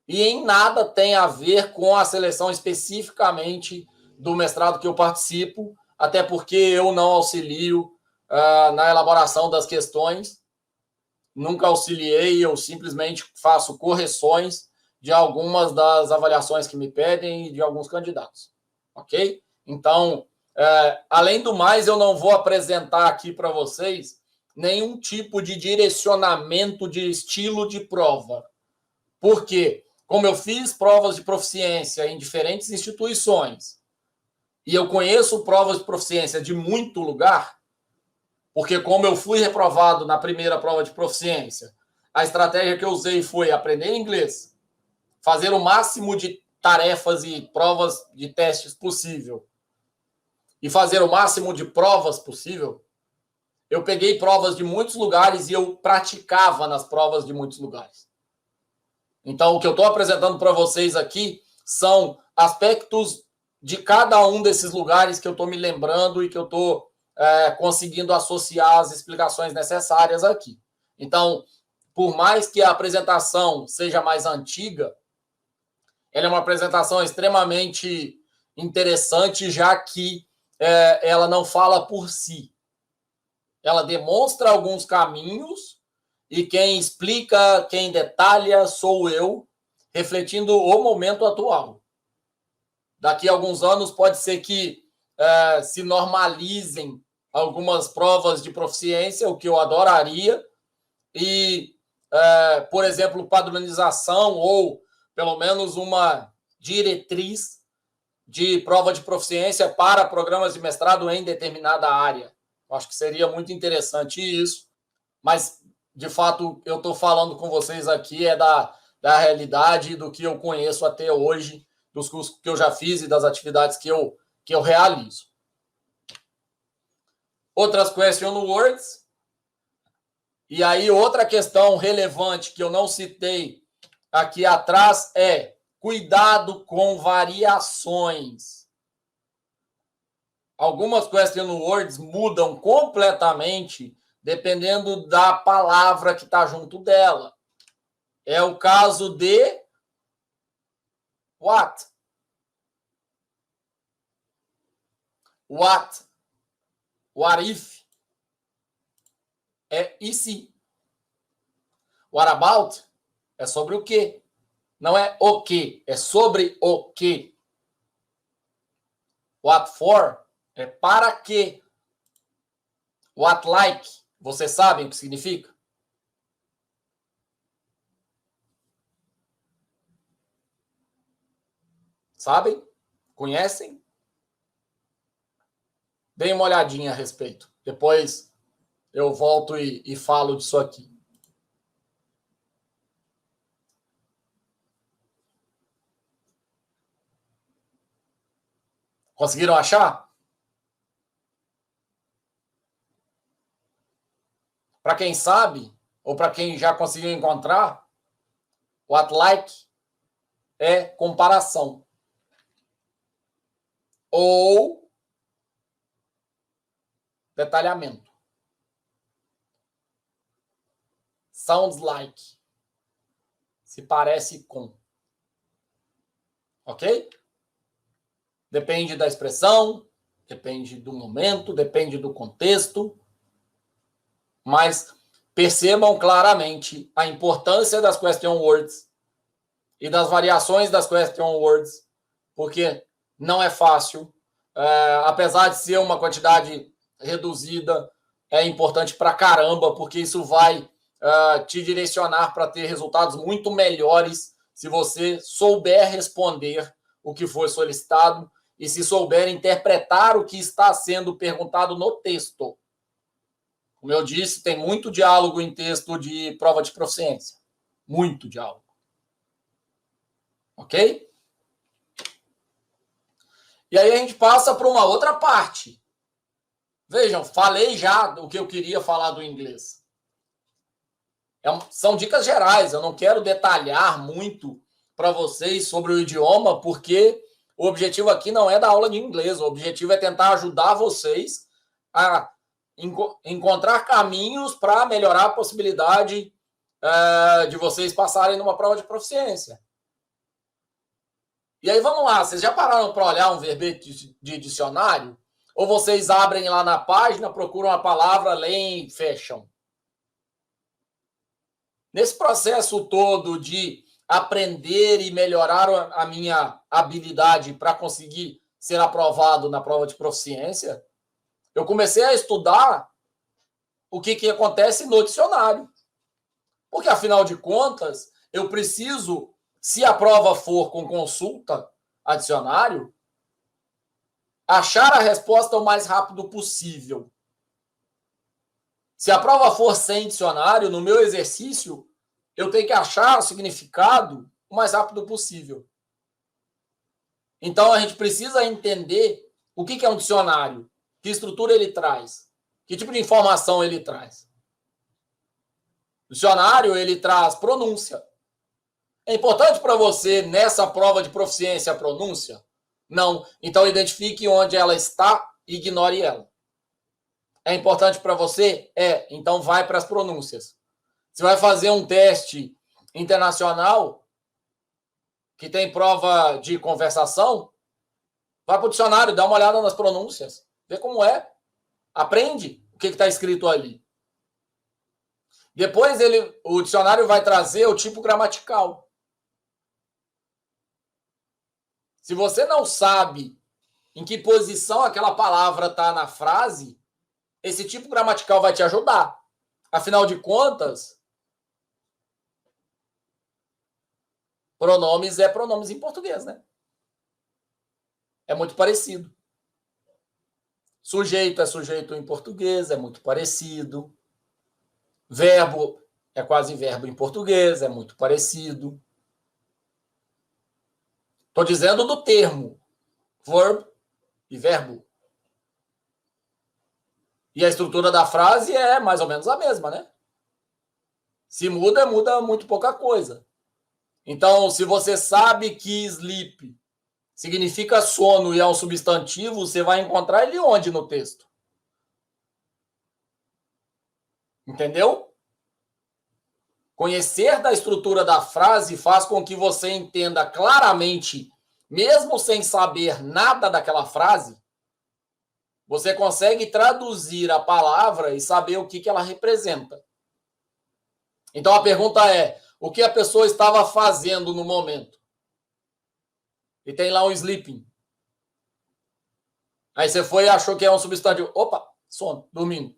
E em nada tem a ver com a seleção especificamente do mestrado que eu participo, até porque eu não auxilio na elaboração das questões. nunca auxiliei, eu simplesmente faço correções de algumas das avaliações que me pedem e de alguns candidatos, ok? Então, além do mais, eu não vou apresentar aqui para vocês nenhum tipo de direcionamento de estilo de prova. Por quê? Como eu fiz provas de proficiência em diferentes instituições e eu conheço provas de proficiência de muito lugar, porque como eu fui reprovado na primeira prova de proficiência, a estratégia que eu usei foi aprender inglês, fazer o máximo de tarefas e provas de testes possível e fazer o máximo de provas possível. Eu peguei provas de muitos lugares e eu praticava nas provas de muitos lugares. Então, o que eu estou apresentando para vocês aqui são aspectos de cada um desses lugares que eu estou me lembrando e que eu estou conseguindo associar as explicações necessárias aqui. Então, por mais que a apresentação seja mais antiga, ela é uma apresentação extremamente interessante, já que ela não fala por si. Ela demonstra alguns caminhos e quem explica, quem detalha sou eu, refletindo o momento atual. Daqui a alguns anos pode ser que se normalizem algumas provas de proficiência, o que eu adoraria, e, por exemplo, padronização ou pelo menos uma diretriz de prova de proficiência para programas de mestrado em determinada área. Eu acho que seria muito interessante isso, mas, de fato, eu estou falando com vocês aqui da realidade do que eu conheço até hoje, dos cursos que eu já fiz e das atividades que eu realizo. Outras question words. E aí, outra questão relevante que eu não citei aqui atrás é cuidado com variações. Algumas question words mudam completamente dependendo da palavra que está junto dela. É o caso de what? What? What if? É e se? What about? É sobre o quê? Não é o que, é sobre o que. What for? É para quê. What like? Vocês sabem o que significa? Sabem? Conhecem? Deem uma olhadinha a respeito. Depois eu volto e falo disso aqui. Conseguiram achar? Para quem sabe, ou para quem já conseguiu encontrar, what like é comparação. Ou detalhamento. Sounds like. Se parece com. Ok? Depende da expressão, depende do momento, depende do contexto. Mas percebam claramente a importância das question words e das variações das question words, porque não é fácil. Apesar de ser uma quantidade reduzida, é importante pra caramba, porque isso vai te direcionar para ter resultados muito melhores se você souber responder o que foi solicitado e se souber interpretar o que está sendo perguntado no texto. Como eu disse, tem muito diálogo em texto de prova de proficiência. Muito diálogo. Ok? E aí a gente passa para uma outra parte. Vejam, falei já o que eu queria falar do inglês. São dicas gerais, eu não quero detalhar muito para vocês sobre o idioma, porque o objetivo aqui não é dar aula de inglês, o objetivo é tentar ajudar vocês a encontrar caminhos para melhorar a possibilidade de vocês passarem numa prova de proficiência. E aí, vamos lá, vocês já pararam para olhar um verbete de dicionário? Ou vocês abrem lá na página, procuram a palavra, leem e fecham? Nesse processo todo de aprender e melhorar a minha habilidade para conseguir ser aprovado na prova de proficiência, eu comecei a estudar o que acontece no dicionário. Porque, afinal de contas, eu preciso, se a prova for com consulta a dicionário, achar a resposta o mais rápido possível. Se a prova for sem dicionário, no meu exercício, eu tenho que achar o significado o mais rápido possível. Então, a gente precisa entender o que é um dicionário, que estrutura ele traz, que tipo de informação ele traz. O dicionário, ele traz pronúncia. É importante para você, nessa prova de proficiência, a pronúncia? Não. Então, identifique onde ela está e ignore ela. É importante para você? É. Então, vai para as pronúncias. Você vai fazer um teste internacional, que tem prova de conversação, vai para o dicionário, dá uma olhada nas pronúncias, vê como é. Aprende o que está escrito ali. Depois, o dicionário vai trazer o tipo gramatical. Se você não sabe em que posição aquela palavra está na frase, esse tipo gramatical vai te ajudar. Afinal de contas, pronomes é pronomes em português, né? É muito parecido. Sujeito é sujeito em português, é muito parecido. Verbo é quase verbo em português, é muito parecido. Estou dizendo do termo verb e verbo. E a estrutura da frase é mais ou menos a mesma, né? Se muda, muda muito pouca coisa. Então, se você sabe que sleep significa sono e é um substantivo, você vai encontrar ele onde no texto? Entendeu? Conhecer da estrutura da frase faz com que você entenda claramente, mesmo sem saber nada daquela frase, você consegue traduzir a palavra e saber o que ela representa. Então a pergunta é, o que a pessoa estava fazendo no momento? E tem lá um sleeping. Aí você foi e achou que é um substantivo. Opa, sono, dormindo.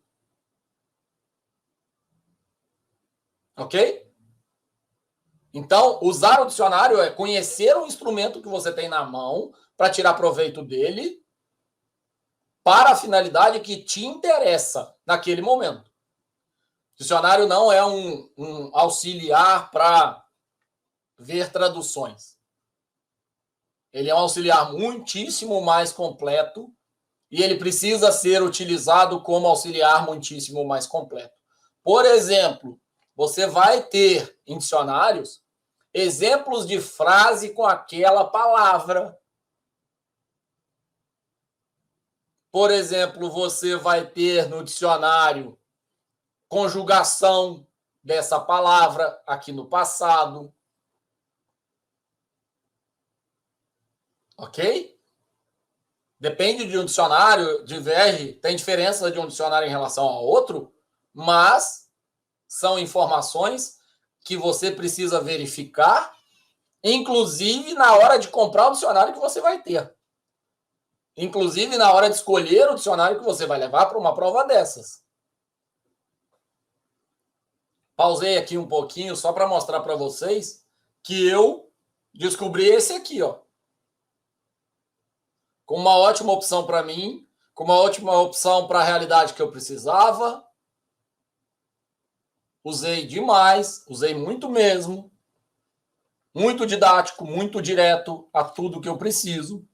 Ok? Então, usar o dicionário é conhecer o instrumento que você tem na mão para tirar proveito dele para a finalidade que te interessa naquele momento. O dicionário não é um auxiliar para ver traduções. Ele é um auxiliar muitíssimo mais completo e ele precisa ser utilizado como auxiliar muitíssimo mais completo. Por exemplo, você vai ter em dicionários exemplos de frase com aquela palavra. Por exemplo, você vai ter no dicionário conjugação dessa palavra aqui no passado. Ok? Depende de um dicionário, diverge, tem diferença de um dicionário em relação ao outro, mas são informações que você precisa verificar, inclusive na hora de comprar o dicionário que você vai ter. Inclusive na hora de escolher o dicionário que você vai levar para uma prova dessas. Pausei aqui um pouquinho só para mostrar para vocês que eu descobri esse aqui, ó. Com uma ótima opção para mim, com uma ótima opção para a realidade que eu precisava. Usei demais, usei muito mesmo. Muito didático, muito direto a tudo que eu preciso.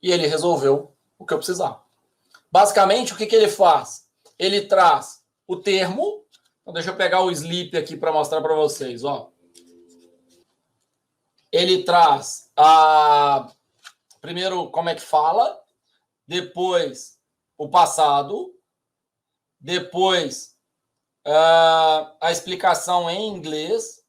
E ele resolveu o que eu precisava. Basicamente, o que ele faz? Ele traz o termo. Então, deixa eu pegar o sleep aqui para mostrar para vocês. Ó. Ele traz primeiro como é que fala, depois o passado, depois a explicação em inglês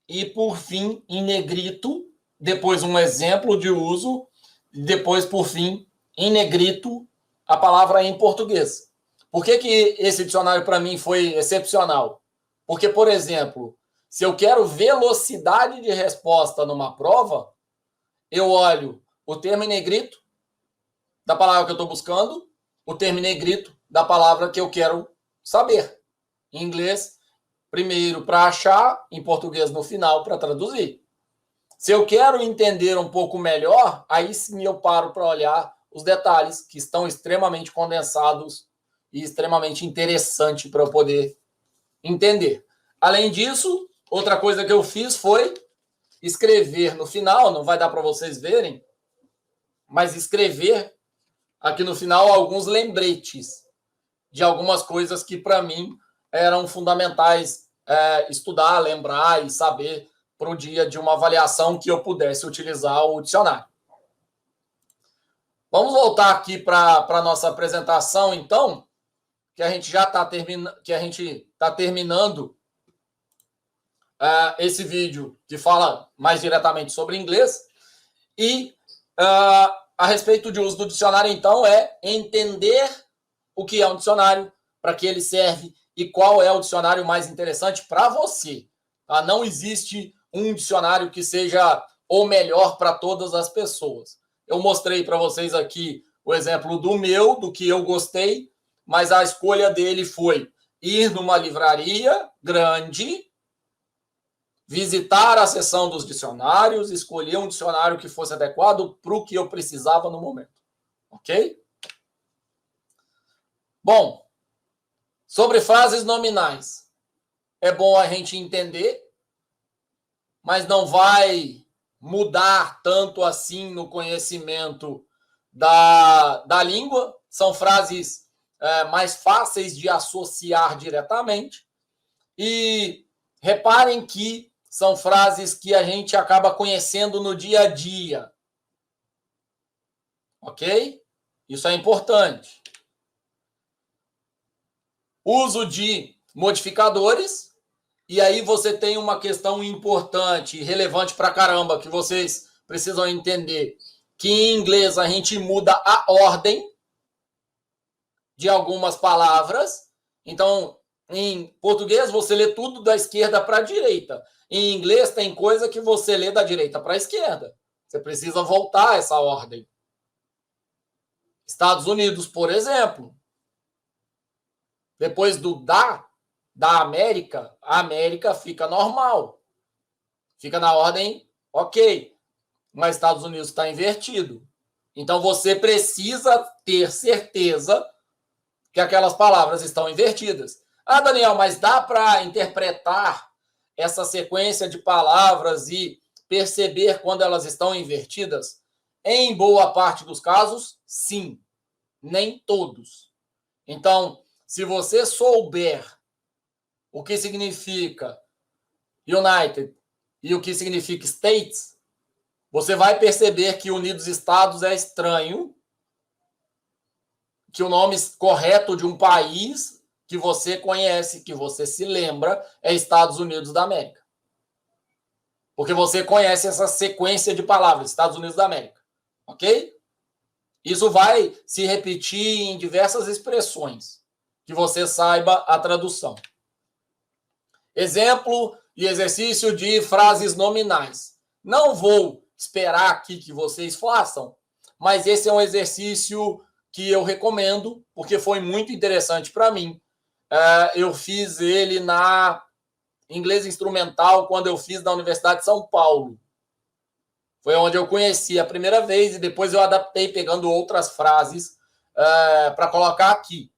e, por fim, em negrito, depois um exemplo de uso, depois, por fim, em negrito, a palavra em português. Por que esse dicionário para mim foi excepcional? Porque, por exemplo, se eu quero velocidade de resposta numa prova, eu olho o termo em negrito da palavra que eu estou buscando, o termo em negrito da palavra que eu quero saber. Em inglês, primeiro para achar, em português no final para traduzir. Se eu quero entender um pouco melhor, aí sim eu paro para olhar os detalhes que estão extremamente condensados e extremamente interessante para eu poder entender. Além disso, outra coisa que eu fiz foi escrever no final, não vai dar para vocês verem, mas escrever aqui no final alguns lembretes de algumas coisas que para mim eram fundamentais estudar, lembrar e saber para o dia de uma avaliação que eu pudesse utilizar o dicionário. Vamos voltar aqui para a nossa apresentação, então, que a gente já está terminando esse vídeo que fala mais diretamente sobre inglês. E a respeito de uso do dicionário, então, é entender o que é um dicionário, para que ele serve e qual é o dicionário mais interessante para você. Tá? Não existe um dicionário que seja o melhor para todas as pessoas. Eu mostrei para vocês aqui o exemplo do que eu gostei, mas a escolha dele foi ir numa livraria grande, visitar a seção dos dicionários, escolher um dicionário que fosse adequado para o que eu precisava no momento. Ok? Bom, sobre frases nominais. É bom a gente entender, mas não vai mudar tanto assim no conhecimento da língua. São frases mais fáceis de associar diretamente. E reparem que são frases que a gente acaba conhecendo no dia a dia. Ok? Isso é importante. Uso de modificadores. E aí você tem uma questão importante e relevante pra caramba que vocês precisam entender. Que em inglês a gente muda a ordem de algumas palavras. Então, em português você lê tudo da esquerda para a direita. Em inglês tem coisa que você lê da direita para a esquerda. Você precisa voltar essa ordem. Estados Unidos, por exemplo. Depois do da América, a América fica normal. Fica na ordem ok. Mas Estados Unidos está invertido. Então você precisa ter certeza que aquelas palavras estão invertidas. Ah, Daniel, mas dá para interpretar essa sequência de palavras e perceber quando elas estão invertidas? Em boa parte dos casos, sim. Nem todos. Então, se você souber o que significa United e o que significa States, você vai perceber que Unidos Estados é estranho, que o nome correto de um país que você conhece, que você se lembra, é Estados Unidos da América. Porque você conhece essa sequência de palavras, Estados Unidos da América. Ok? Isso vai se repetir em diversas expressões, que você saiba a tradução. Exemplo e exercício de frases nominais. Não vou esperar aqui que vocês façam, mas esse é um exercício que eu recomendo, porque foi muito interessante para mim. Eu fiz ele na inglês instrumental, quando eu fiz na Universidade de São Paulo. Foi onde eu conheci a primeira vez e depois eu adaptei pegando outras frases para colocar aqui.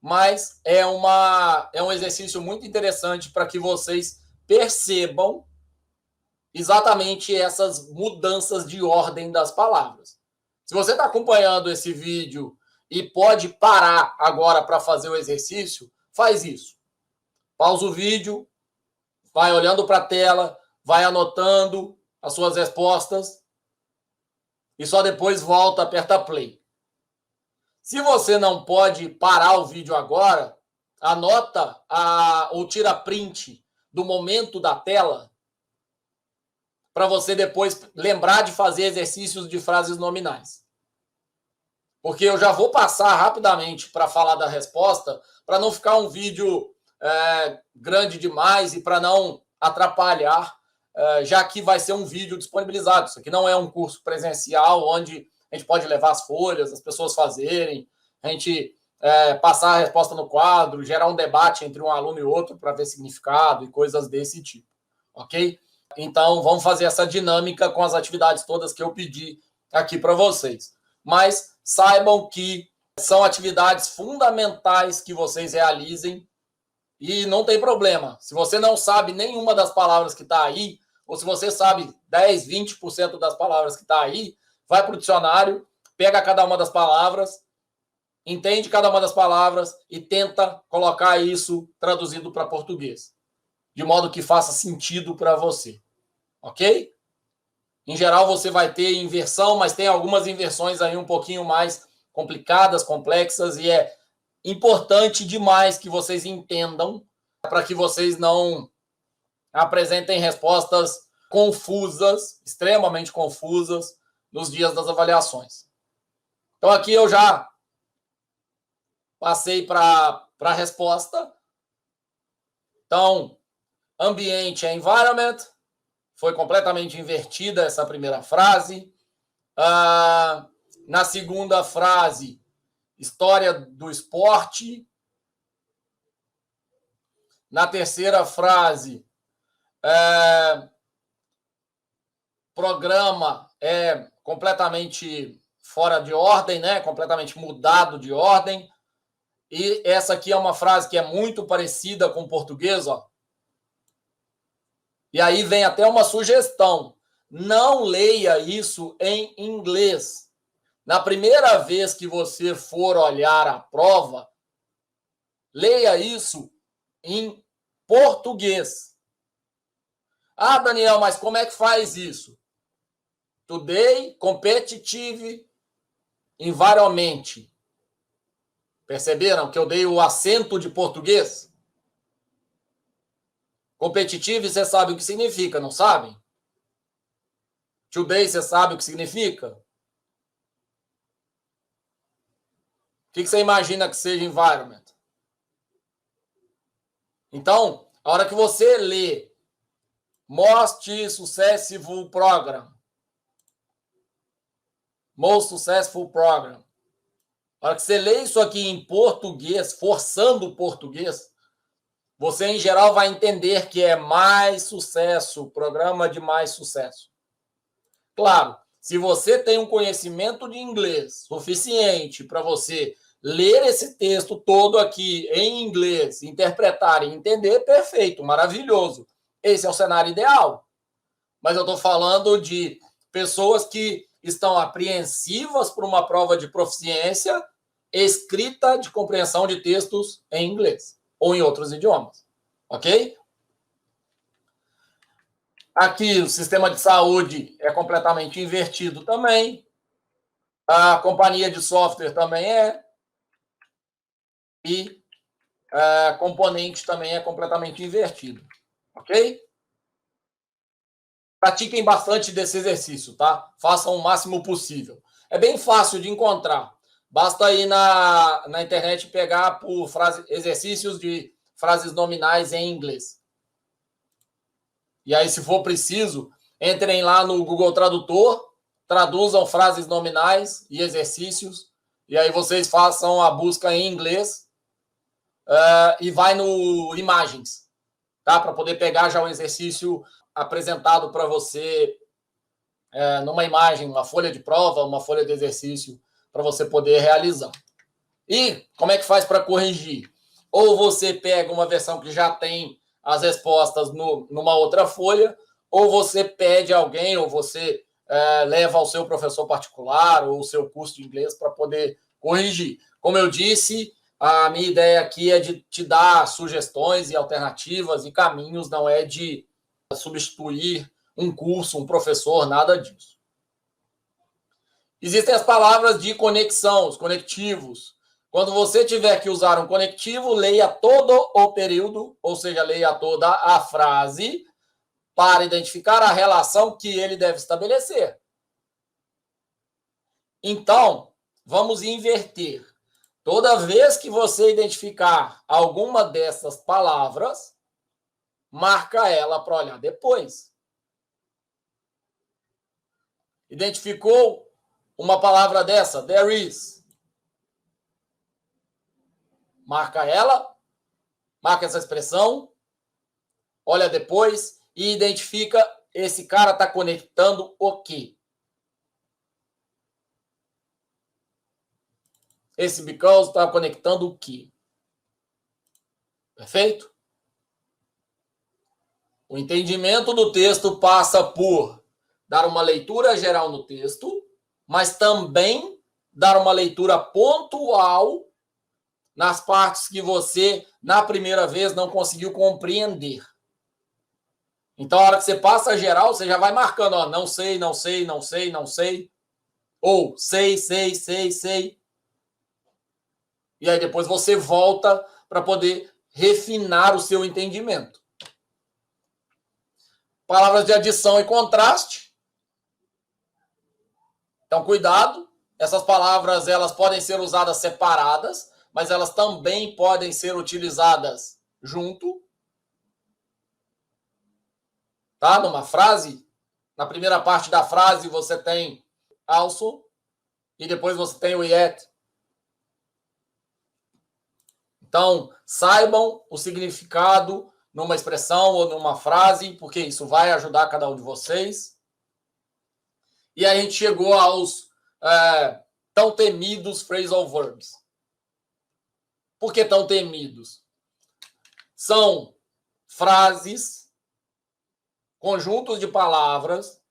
Mas é um exercício muito interessante para que vocês percebam exatamente essas mudanças de ordem das palavras. Se você está acompanhando esse vídeo e pode parar agora para fazer o exercício, faz isso. Pausa o vídeo, vai olhando para a tela, vai anotando as suas respostas e só depois volta, aperta play. Se você não pode parar o vídeo agora, anota ou tira print do momento da tela para você depois lembrar de fazer exercícios de frases nominais. porque eu já vou passar rapidamente para falar da resposta, para não ficar um vídeo grande demais e para não atrapalhar, já que vai ser um vídeo disponibilizado. Isso aqui não é um curso presencial onde a gente pode levar as folhas, as pessoas fazerem, a gente passar a resposta no quadro, gerar um debate entre um aluno e outro para ver significado e coisas desse tipo, ok? Então, vamos fazer essa dinâmica com as atividades todas que eu pedi aqui para vocês. Mas saibam que são atividades fundamentais que vocês realizem e não tem problema. Se você não sabe nenhuma das palavras que está aí, ou se você sabe 10, 20% das palavras que está aí, vai para o dicionário, pega cada uma das palavras, entende cada uma das palavras e tenta colocar isso traduzido para português, de modo que faça sentido para você. Ok? Em geral, você vai ter inversão, mas tem algumas inversões aí um pouquinho mais complicadas, complexas, e é importante demais que vocês entendam para que vocês não apresentem respostas confusas, extremamente confusas, nos dias das avaliações. Então, aqui eu já passei para a resposta. Então, ambiente é environment. Foi completamente invertida essa primeira frase. Na segunda frase, história do esporte. Na terceira frase, programa é completamente fora de ordem, né? Completamente mudado de ordem. E essa aqui é uma frase que é muito parecida com o português, ó. E aí vem até uma sugestão. Não leia isso em inglês. Na primeira vez que você for olhar a prova, leia isso em português. Ah, Daniel, mas como é que faz isso? Today, competitive, environment. Perceberam que eu dei o acento de português? Competitivo, você sabe o que significa, não sabem? Today, você sabe o que significa? O que você imagina que seja environment? Então, a hora que você lê Most Successful Program, Most Successful Program, a hora que você lê isso aqui em português, forçando o português, você, em geral, vai entender que é mais sucesso, programa de mais sucesso. Claro, se você tem um conhecimento de inglês suficiente para você ler esse texto todo aqui em inglês, interpretar e entender, perfeito, maravilhoso. Esse é o cenário ideal. Mas eu estou falando de pessoas que estão apreensivas por uma prova de proficiência escrita de compreensão de textos em inglês ou em outros idiomas. Ok? Aqui o sistema de saúde é completamente invertido também. A companhia de software também é. E componente também é completamente invertido. Ok? Pratiquem bastante desse exercício, tá? Façam o máximo possível. É bem fácil de encontrar. Basta ir na internet pegar por exercícios de frases nominais em inglês. E aí, se for preciso, entrem lá no Google Tradutor, traduzam frases nominais e exercícios, e aí vocês façam a busca em inglês e vai no imagens, tá? Para poder pegar já o exercício apresentado para você numa imagem, uma folha de prova, uma folha de exercício, para você poder realizar. E como é que faz para corrigir? Ou você pega uma versão que já tem as respostas numa outra folha, ou você pede a alguém, ou você leva ao seu professor particular ou o seu curso de inglês para poder corrigir. Como eu disse, a minha ideia aqui é de te dar sugestões e alternativas e caminhos, não é de substituir um curso, um professor, nada disso. Existem as palavras de conexão, os conectivos. Quando você tiver que usar um conectivo, leia todo o período, ou seja, leia toda a frase, para identificar a relação que ele deve estabelecer. Então, vamos inverter. Toda vez que você identificar alguma dessas palavras, marca ela para olhar depois. Identificou uma palavra dessa? There is. Marca ela, marca essa expressão, olha depois e identifica esse cara está conectando o quê? Esse because está conectando o quê? Perfeito? O entendimento do texto passa por dar uma leitura geral no texto, mas também dar uma leitura pontual nas partes que você, na primeira vez, não conseguiu compreender. Então, a hora que você passa a geral, você já vai marcando, ó, não sei, não sei, não sei, não sei. Ou sei, sei, sei, sei. E aí depois você volta para poder refinar o seu entendimento. Palavras de adição e contraste. Então, cuidado. Essas palavras, elas podem ser usadas separadas, mas elas também podem ser utilizadas junto. Tá? Numa frase, na primeira parte da frase você tem also e depois você tem o yet. Então, saibam o significado numa expressão ou numa frase, porque isso vai ajudar cada um de vocês. E a gente chegou aos tão temidos phrasal verbs. Por que tão temidos? São frases, conjuntos de palavras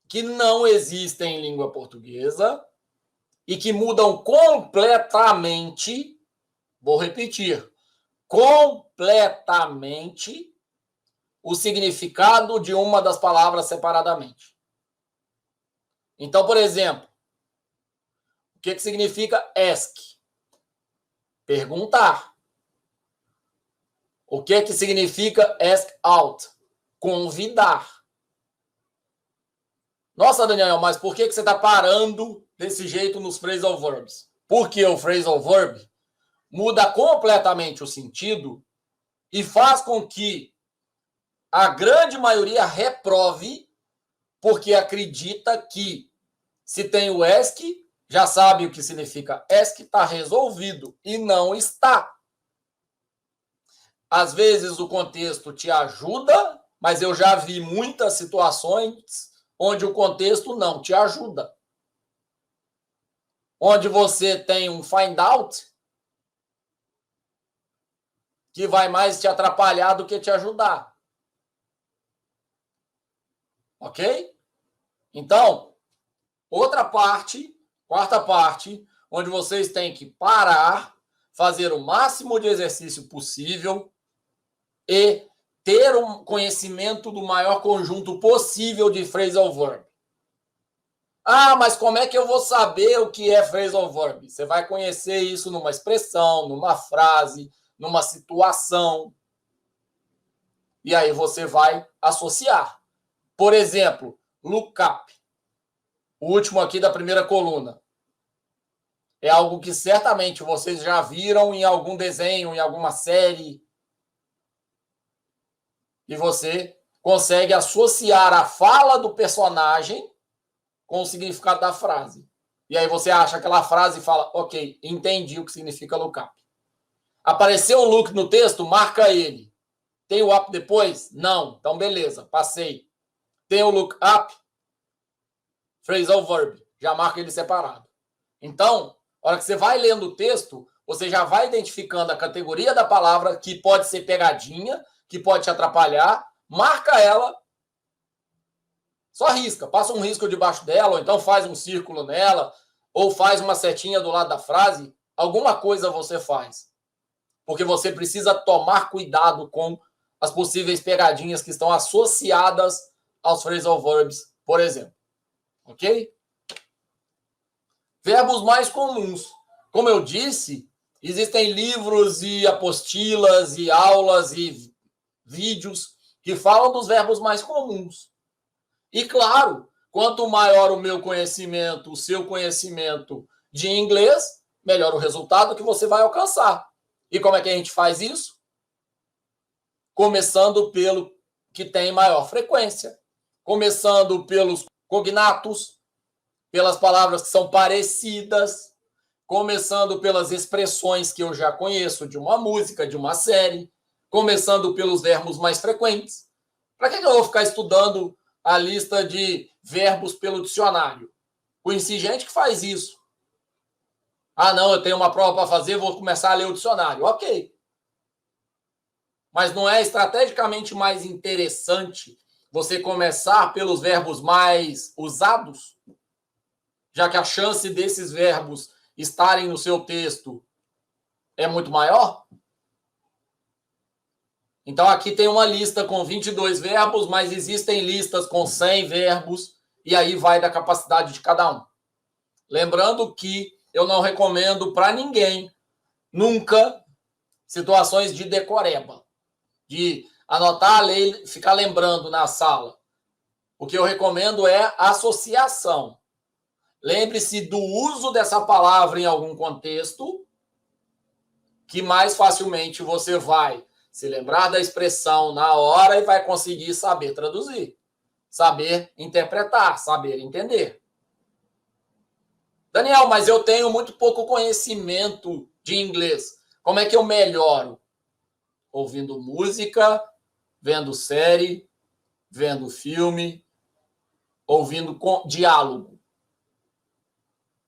que não existem em língua portuguesa e que mudam completamente. Vou repetir, completamente o significado de uma das palavras separadamente. Então, por exemplo, o que significa ask? Perguntar. O que significa ask out? Convidar. Nossa, Daniel, mas por que você está parando desse jeito nos phrasal verbs? Porque o phrasal verb muda completamente o sentido e faz com que a grande maioria reprove, porque acredita que se tem o ask, já sabe o que significa ask, está resolvido, e não está. Às vezes o contexto te ajuda, mas eu já vi muitas situações onde o contexto não te ajuda. Onde você tem um find out que vai mais te atrapalhar do que te ajudar. Ok? Então, outra parte, quarta parte, onde vocês têm que parar, fazer o máximo de exercício possível e ter um conhecimento do maior conjunto possível de phrasal verb. Ah, mas como é que eu vou saber o que é phrasal verb? Você vai conhecer isso numa expressão, numa frase, numa situação. E aí você vai associar. Por exemplo, look up. O último aqui da primeira coluna. É algo que certamente vocês já viram em algum desenho, em alguma série. E você consegue associar a fala do personagem com o significado da frase. E aí você acha aquela frase e fala, ok, entendi o que significa look up. Apareceu o look no texto, marca ele. Tem o up depois? Não. Então, beleza, passei. Tem o look up, phrasal verb. Já marca ele separado. Então, na hora que você vai lendo o texto, você já vai identificando a categoria da palavra, que pode ser pegadinha, que pode te atrapalhar. Marca ela. Só risca. Passa um risco debaixo dela, ou então faz um círculo nela, ou faz uma setinha do lado da frase. Alguma coisa você faz. Porque você precisa tomar cuidado com as possíveis pegadinhas que estão associadas aos phrasal verbs, por exemplo. Ok? Verbos mais comuns. Como eu disse, existem livros e apostilas e aulas e vídeos que falam dos verbos mais comuns. E, claro, Quanto maior o meu conhecimento, o seu conhecimento de inglês, melhor o resultado que você vai alcançar. E como é que a gente faz isso? Começando pelo que tem maior frequência, começando pelos cognatos, pelas palavras que são parecidas, começando pelas expressões que eu já conheço de uma música, de uma série, começando pelos verbos mais frequentes. Para que eu vou ficar estudando a lista de verbos pelo dicionário? Conheci gente que faz isso. Ah, não, eu tenho uma prova para fazer, vou começar a ler o dicionário. Ok. Mas não é estrategicamente mais interessante você começar pelos verbos mais usados? Já que a chance desses verbos estarem no seu texto é muito maior? Então, aqui tem uma lista com 22 verbos, mas existem listas com 100 verbos, e aí vai da capacidade de cada um. Lembrando que eu não recomendo para ninguém, nunca, situações de decoreba, de anotar a lei, ficar lembrando na sala. O que eu recomendo é associação. Lembre-se do uso dessa palavra em algum contexto, que mais facilmente você vai se lembrar da expressão na hora e vai conseguir saber traduzir, saber interpretar, saber entender. Daniel, mas eu tenho muito pouco conhecimento de inglês. Como é que eu melhoro? Ouvindo música, vendo série, vendo filme, ouvindo diálogo.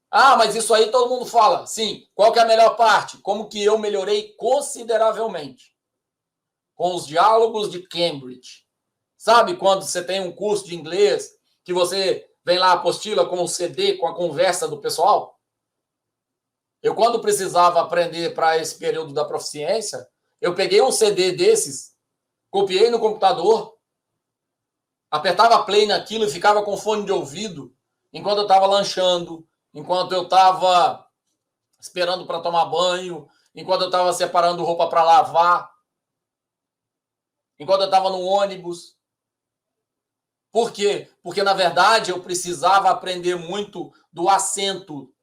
Ah, mas isso aí todo mundo fala. Sim, qual que é a melhor parte? Como que eu melhorei consideravelmente? Com os diálogos de Cambridge. Sabe quando você tem um curso de inglês que você vem lá a apostila com o CD, com a conversa do pessoal? Eu, quando precisava aprender para esse período da proficiência, eu peguei um CD desses, copiei no computador, apertava play naquilo e ficava com fone de ouvido enquanto eu estava lanchando, enquanto eu estava esperando para tomar banho, enquanto eu estava separando roupa para lavar, enquanto eu estava no ônibus. Por quê? Porque, na verdade, eu precisava aprender muito do acento,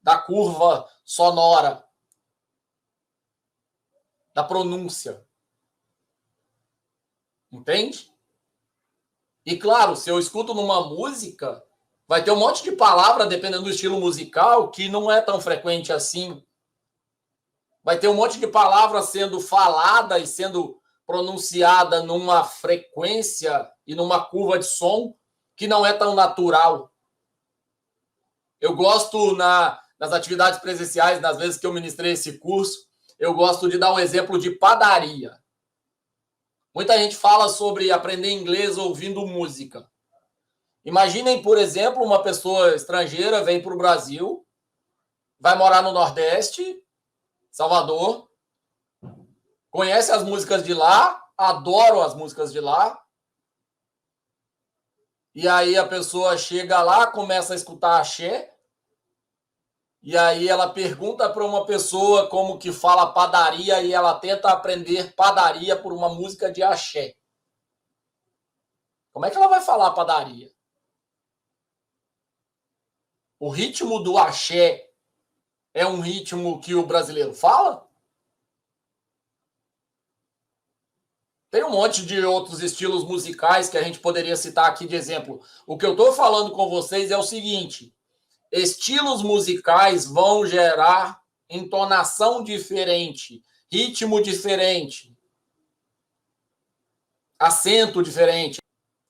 da curva sonora, da pronúncia. Entende? E, claro, se eu escuto numa música, vai ter um monte de palavra, dependendo do estilo musical, que não é tão frequente assim. Vai ter um monte de palavra sendo falada e sendo pronunciada numa frequência e numa curva de som que não é tão natural. Eu gosto, nas atividades presenciais, nas vezes que eu ministrei esse curso, eu gosto de dar um exemplo de padaria. Muita gente fala sobre aprender inglês ouvindo música. Imaginem, por exemplo, uma pessoa estrangeira vem para o Brasil, vai morar no Nordeste, Salvador, conhece as músicas de lá, adoro as músicas de lá, e aí a pessoa chega lá, começa a escutar axé, e aí ela pergunta para uma pessoa como que fala padaria e ela tenta aprender padaria por uma música de axé. Como é que ela vai falar padaria? O ritmo do axé é um ritmo que o brasileiro fala? Tem um monte de outros estilos musicais que a gente poderia citar aqui de exemplo. O que eu estou falando com vocês é o seguinte: estilos musicais vão gerar entonação diferente, ritmo diferente, acento diferente,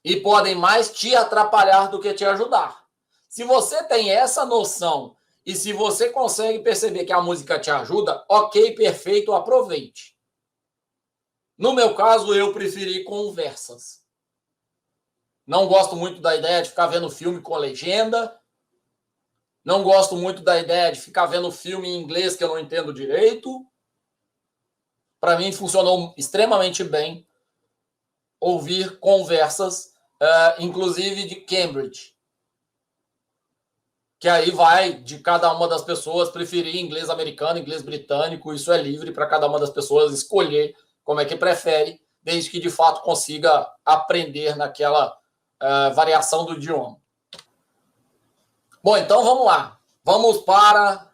e podem mais te atrapalhar do que te ajudar. Se você tem essa noção e se você consegue perceber que a música te ajuda, ok, perfeito, aproveite. No meu caso, eu preferi conversas. Não gosto muito da ideia de ficar vendo filme com legenda. Não gosto muito da ideia de ficar vendo filme em inglês que eu não entendo direito. Para mim, funcionou extremamente bem ouvir conversas, inclusive de Cambridge. Que aí vai de cada uma das pessoas preferir inglês americano, inglês britânico. Isso é livre para cada uma das pessoas escolher como é que prefere, desde que de fato consiga aprender naquela variação do idioma. Bom, então vamos lá. Vamos para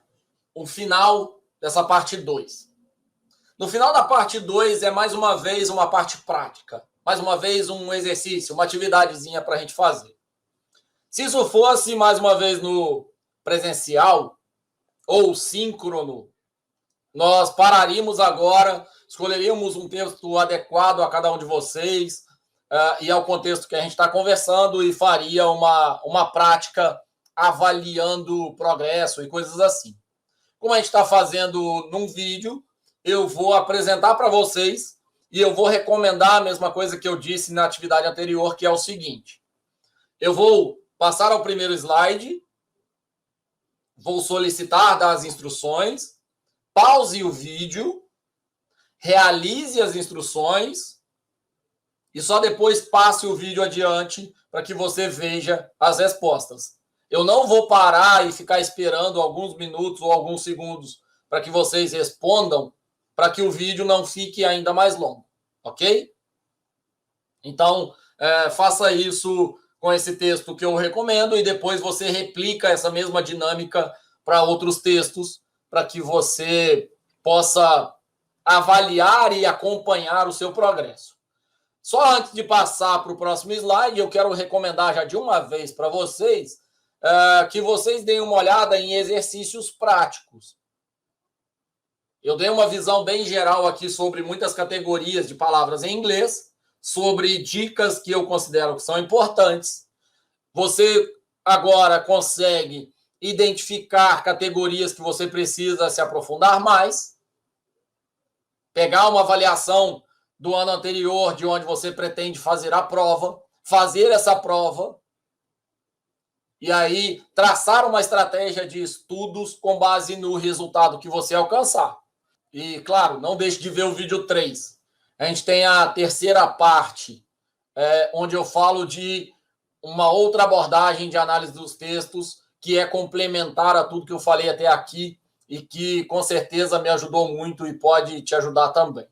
o final dessa parte 2. No final da parte 2 é mais uma vez uma parte prática. Mais uma vez um exercício, uma atividadezinha para a gente fazer. Se isso fosse mais uma vez no presencial ou síncrono, nós pararíamos agora, escolheríamos um texto adequado a cada um de vocês e ao contexto que a gente está conversando e faria uma prática avaliando o progresso e coisas assim. Como a gente está fazendo num vídeo, eu vou apresentar para vocês e eu vou recomendar a mesma coisa que eu disse na atividade anterior, que é o seguinte. Eu vou passar ao primeiro slide, vou solicitar das instruções, pause o vídeo, realize as instruções e só depois passe o vídeo adiante para que você veja as respostas. Eu não vou parar e ficar esperando alguns minutos ou alguns segundos para que vocês respondam, para que o vídeo não fique ainda mais longo, ok? Então, faça isso com esse texto que eu recomendo e depois você replica essa mesma dinâmica para outros textos, para que você possa avaliar e acompanhar o seu progresso. Só antes de passar para o próximo slide, eu quero recomendar já de uma vez para vocês que vocês deem uma olhada em exercícios práticos. Eu dei uma visão bem geral aqui sobre muitas categorias de palavras em inglês, sobre dicas que eu considero que são importantes. Você agora consegue identificar categorias que você precisa se aprofundar mais, pegar uma avaliação do ano anterior, de onde você pretende fazer a prova, fazer essa prova, e aí traçar uma estratégia de estudos com base no resultado que você alcançar. E, claro, não deixe de ver o vídeo 3. A gente tem a terceira parte, onde eu falo de uma outra abordagem de análise dos textos, que é complementar a tudo que eu falei até aqui e que, com certeza, me ajudou muito e pode te ajudar também.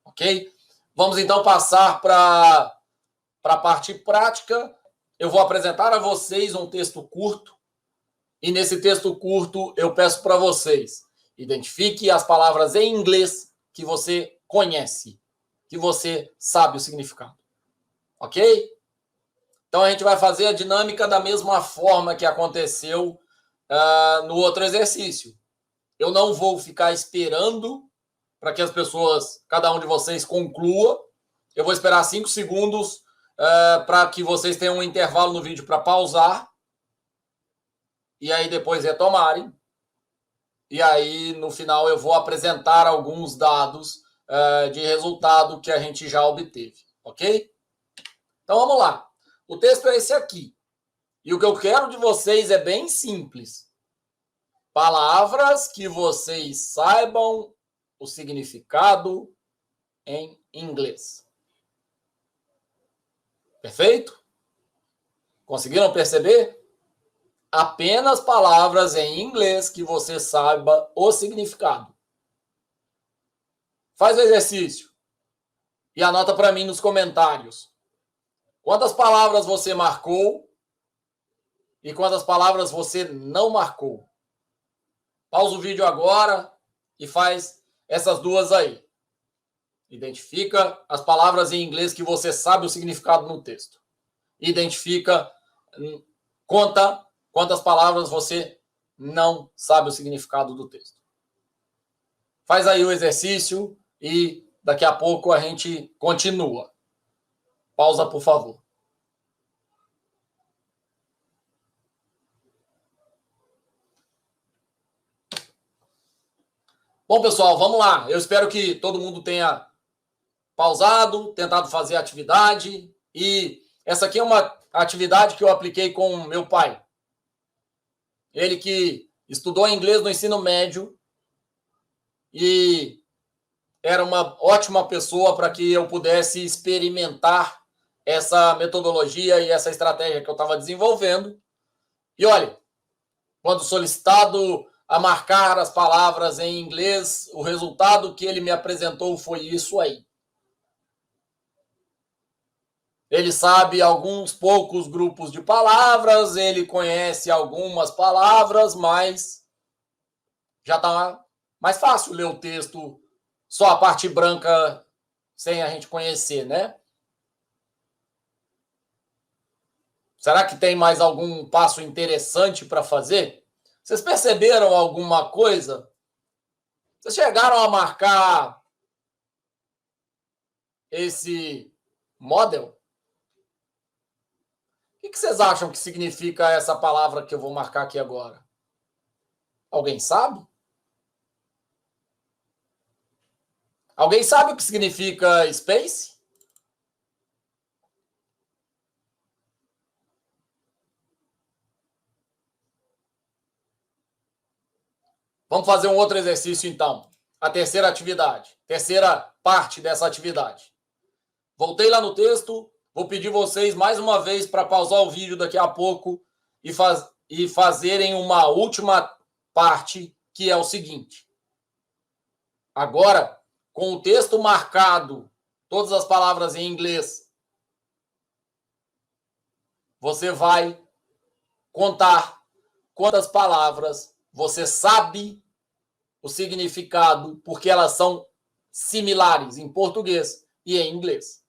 Ok? Vamos, então, passar para a parte prática. Eu vou apresentar a vocês um texto curto e, nesse texto curto, eu peço para vocês identifique as palavras em inglês que você conhece, que você sabe o significado. Ok? Então, a gente vai fazer a dinâmica da mesma forma que aconteceu no outro exercício. Eu não vou ficar esperando para que as pessoas, cada um de vocês, conclua. Eu vou esperar 5 segundos para que vocês tenham um intervalo no vídeo para pausar e aí depois retomarem. E aí, no final, eu vou apresentar alguns dados de resultado que a gente já obteve, ok? Então, vamos lá. O texto é esse aqui. E o que eu quero de vocês é bem simples. Palavras que vocês saibam o significado em inglês. Perfeito? Conseguiram perceber? Apenas palavras em inglês que você saiba o significado. Faz o exercício e anota para mim nos comentários. Quantas palavras você marcou e quantas palavras você não marcou? Pausa o vídeo agora e faz essas duas aí. Identifica as palavras em inglês que você sabe o significado no texto. Identifica, conta quantas palavras você não sabe o significado do texto. Faz aí o exercício e daqui a pouco a gente continua. Pausa, por favor. Bom, pessoal, vamos lá. Eu espero que todo mundo tenha pausado, tentado fazer a atividade. E essa aqui é uma atividade que eu apliquei com meu pai. Ele que estudou inglês no ensino médio e era uma ótima pessoa para que eu pudesse experimentar essa metodologia e essa estratégia que eu estava desenvolvendo. E olha, quando solicitado a marcar as palavras em inglês, o resultado que ele me apresentou foi isso aí. Ele sabe alguns poucos grupos de palavras, ele conhece algumas palavras, mas já está mais fácil ler o texto só a parte branca sem a gente conhecer, né? Será que tem mais algum passo interessante para fazer? Vocês perceberam alguma coisa? Vocês chegaram a marcar esse model? O que vocês acham que significa essa palavra que eu vou marcar aqui agora? Alguém sabe? Alguém sabe o que significa space? Vamos fazer um outro exercício, então. A terceira atividade. Terceira parte dessa atividade. Voltei lá no texto. Vou pedir vocês mais uma vez para pausar o vídeo daqui a pouco e fazerem uma última parte, que é o seguinte. Agora, com o texto marcado, todas as palavras em inglês, você vai contar quantas palavras você sabe o significado, porque elas são similares em português e em inglês.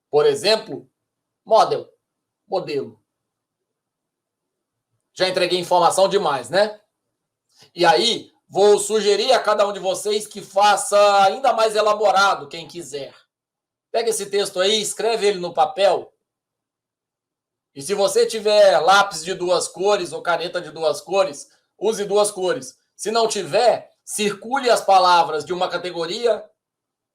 Por exemplo, model, modelo. Já entreguei informação demais, né? E aí, vou sugerir a cada um de vocês que faça ainda mais elaborado, quem quiser. Pega esse texto aí, escreve ele no papel. E se você tiver lápis de duas cores ou caneta de duas cores, use duas cores. Se não tiver, circule as palavras de uma categoria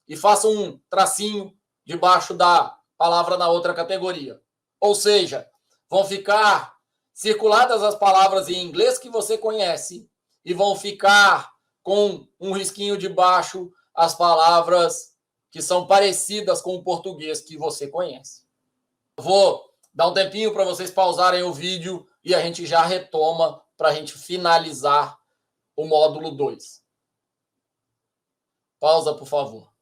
e faça um tracinho debaixo da palavra na outra categoria. Ou seja, vão ficar circuladas as palavras em inglês que você conhece e vão ficar com um risquinho debaixo as palavras que são parecidas com o português que você conhece. Vou dar um tempinho para vocês pausarem o vídeo e a gente já retoma para a gente finalizar o módulo 2. Pausa, por favor.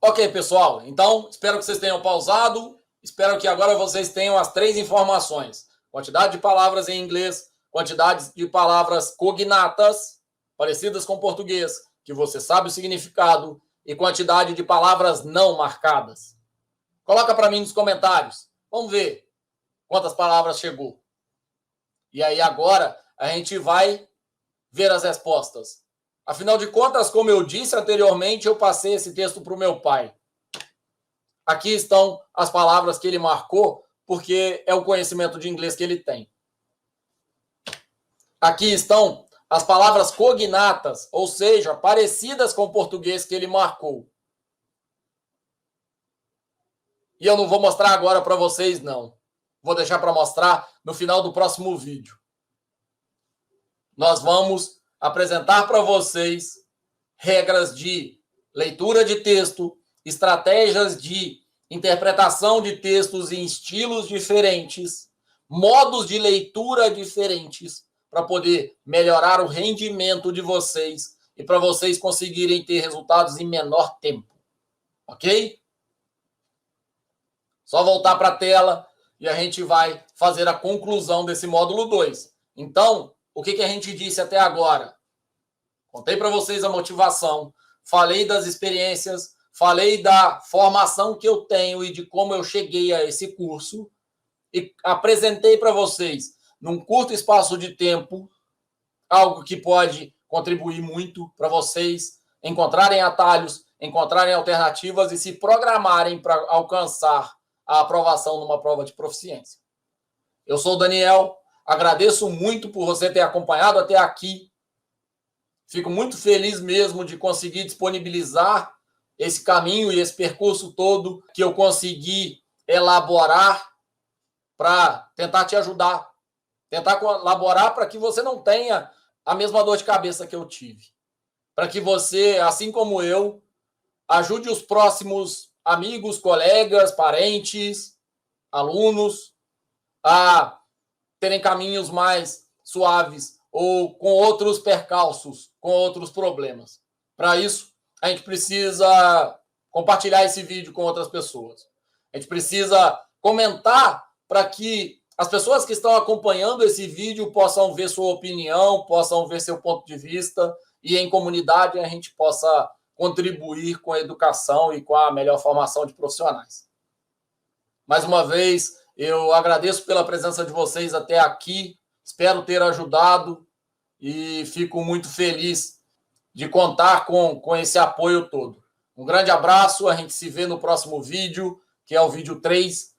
Ok, pessoal. Então, espero que vocês tenham pausado. Espero que agora vocês tenham as 3 informações. Quantidade de palavras em inglês, quantidade de palavras cognatas, parecidas com português, que você sabe o significado, e quantidade de palavras não marcadas. Coloca para mim nos comentários. Vamos ver quantas palavras chegou. E aí agora a gente vai ver as respostas. Afinal de contas, como eu disse anteriormente, eu passei esse texto para o meu pai. Aqui estão as palavras que ele marcou, porque é o conhecimento de inglês que ele tem. Aqui estão as palavras cognatas, ou seja, parecidas com o português que ele marcou. E eu não vou mostrar agora para vocês, não. Vou deixar para mostrar no final do próximo vídeo. Nós vamos apresentar para vocês regras de leitura de texto, estratégias de interpretação de textos em estilos diferentes, modos de leitura diferentes, para poder melhorar o rendimento de vocês e para vocês conseguirem ter resultados em menor tempo. Ok? Só voltar para a tela e a gente vai fazer a conclusão desse módulo 2. Então, o que a gente disse até agora? Contei para vocês a motivação, falei das experiências, falei da formação que eu tenho e de como eu cheguei a esse curso e apresentei para vocês, num curto espaço de tempo, algo que pode contribuir muito para vocês encontrarem atalhos, encontrarem alternativas e se programarem para alcançar a aprovação numa prova de proficiência. Eu sou o Daniel, agradeço muito por você ter acompanhado até aqui. Fico muito feliz mesmo de conseguir disponibilizar esse caminho e esse percurso todo que eu consegui elaborar para tentar te ajudar, tentar colaborar para que você não tenha a mesma dor de cabeça que eu tive. Para que você, assim como eu, ajude os próximos amigos, colegas, parentes, alunos a terem caminhos mais suaves ou com outros percalços, com outros problemas. Para isso, a gente precisa compartilhar esse vídeo com outras pessoas. A gente precisa comentar para que as pessoas que estão acompanhando esse vídeo possam ver sua opinião, possam ver seu ponto de vista e em comunidade a gente possa contribuir com a educação e com a melhor formação de profissionais. Mais uma vez, eu agradeço pela presença de vocês até aqui, espero ter ajudado e fico muito feliz de contar com esse apoio todo. Um grande abraço, a gente se vê no próximo vídeo, que é o vídeo 3,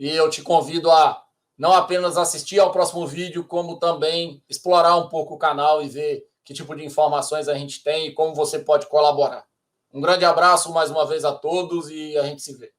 e eu te convido a não apenas assistir ao próximo vídeo, como também explorar um pouco o canal e ver que tipo de informações a gente tem e como você pode colaborar. Um grande abraço mais uma vez a todos e a gente se vê.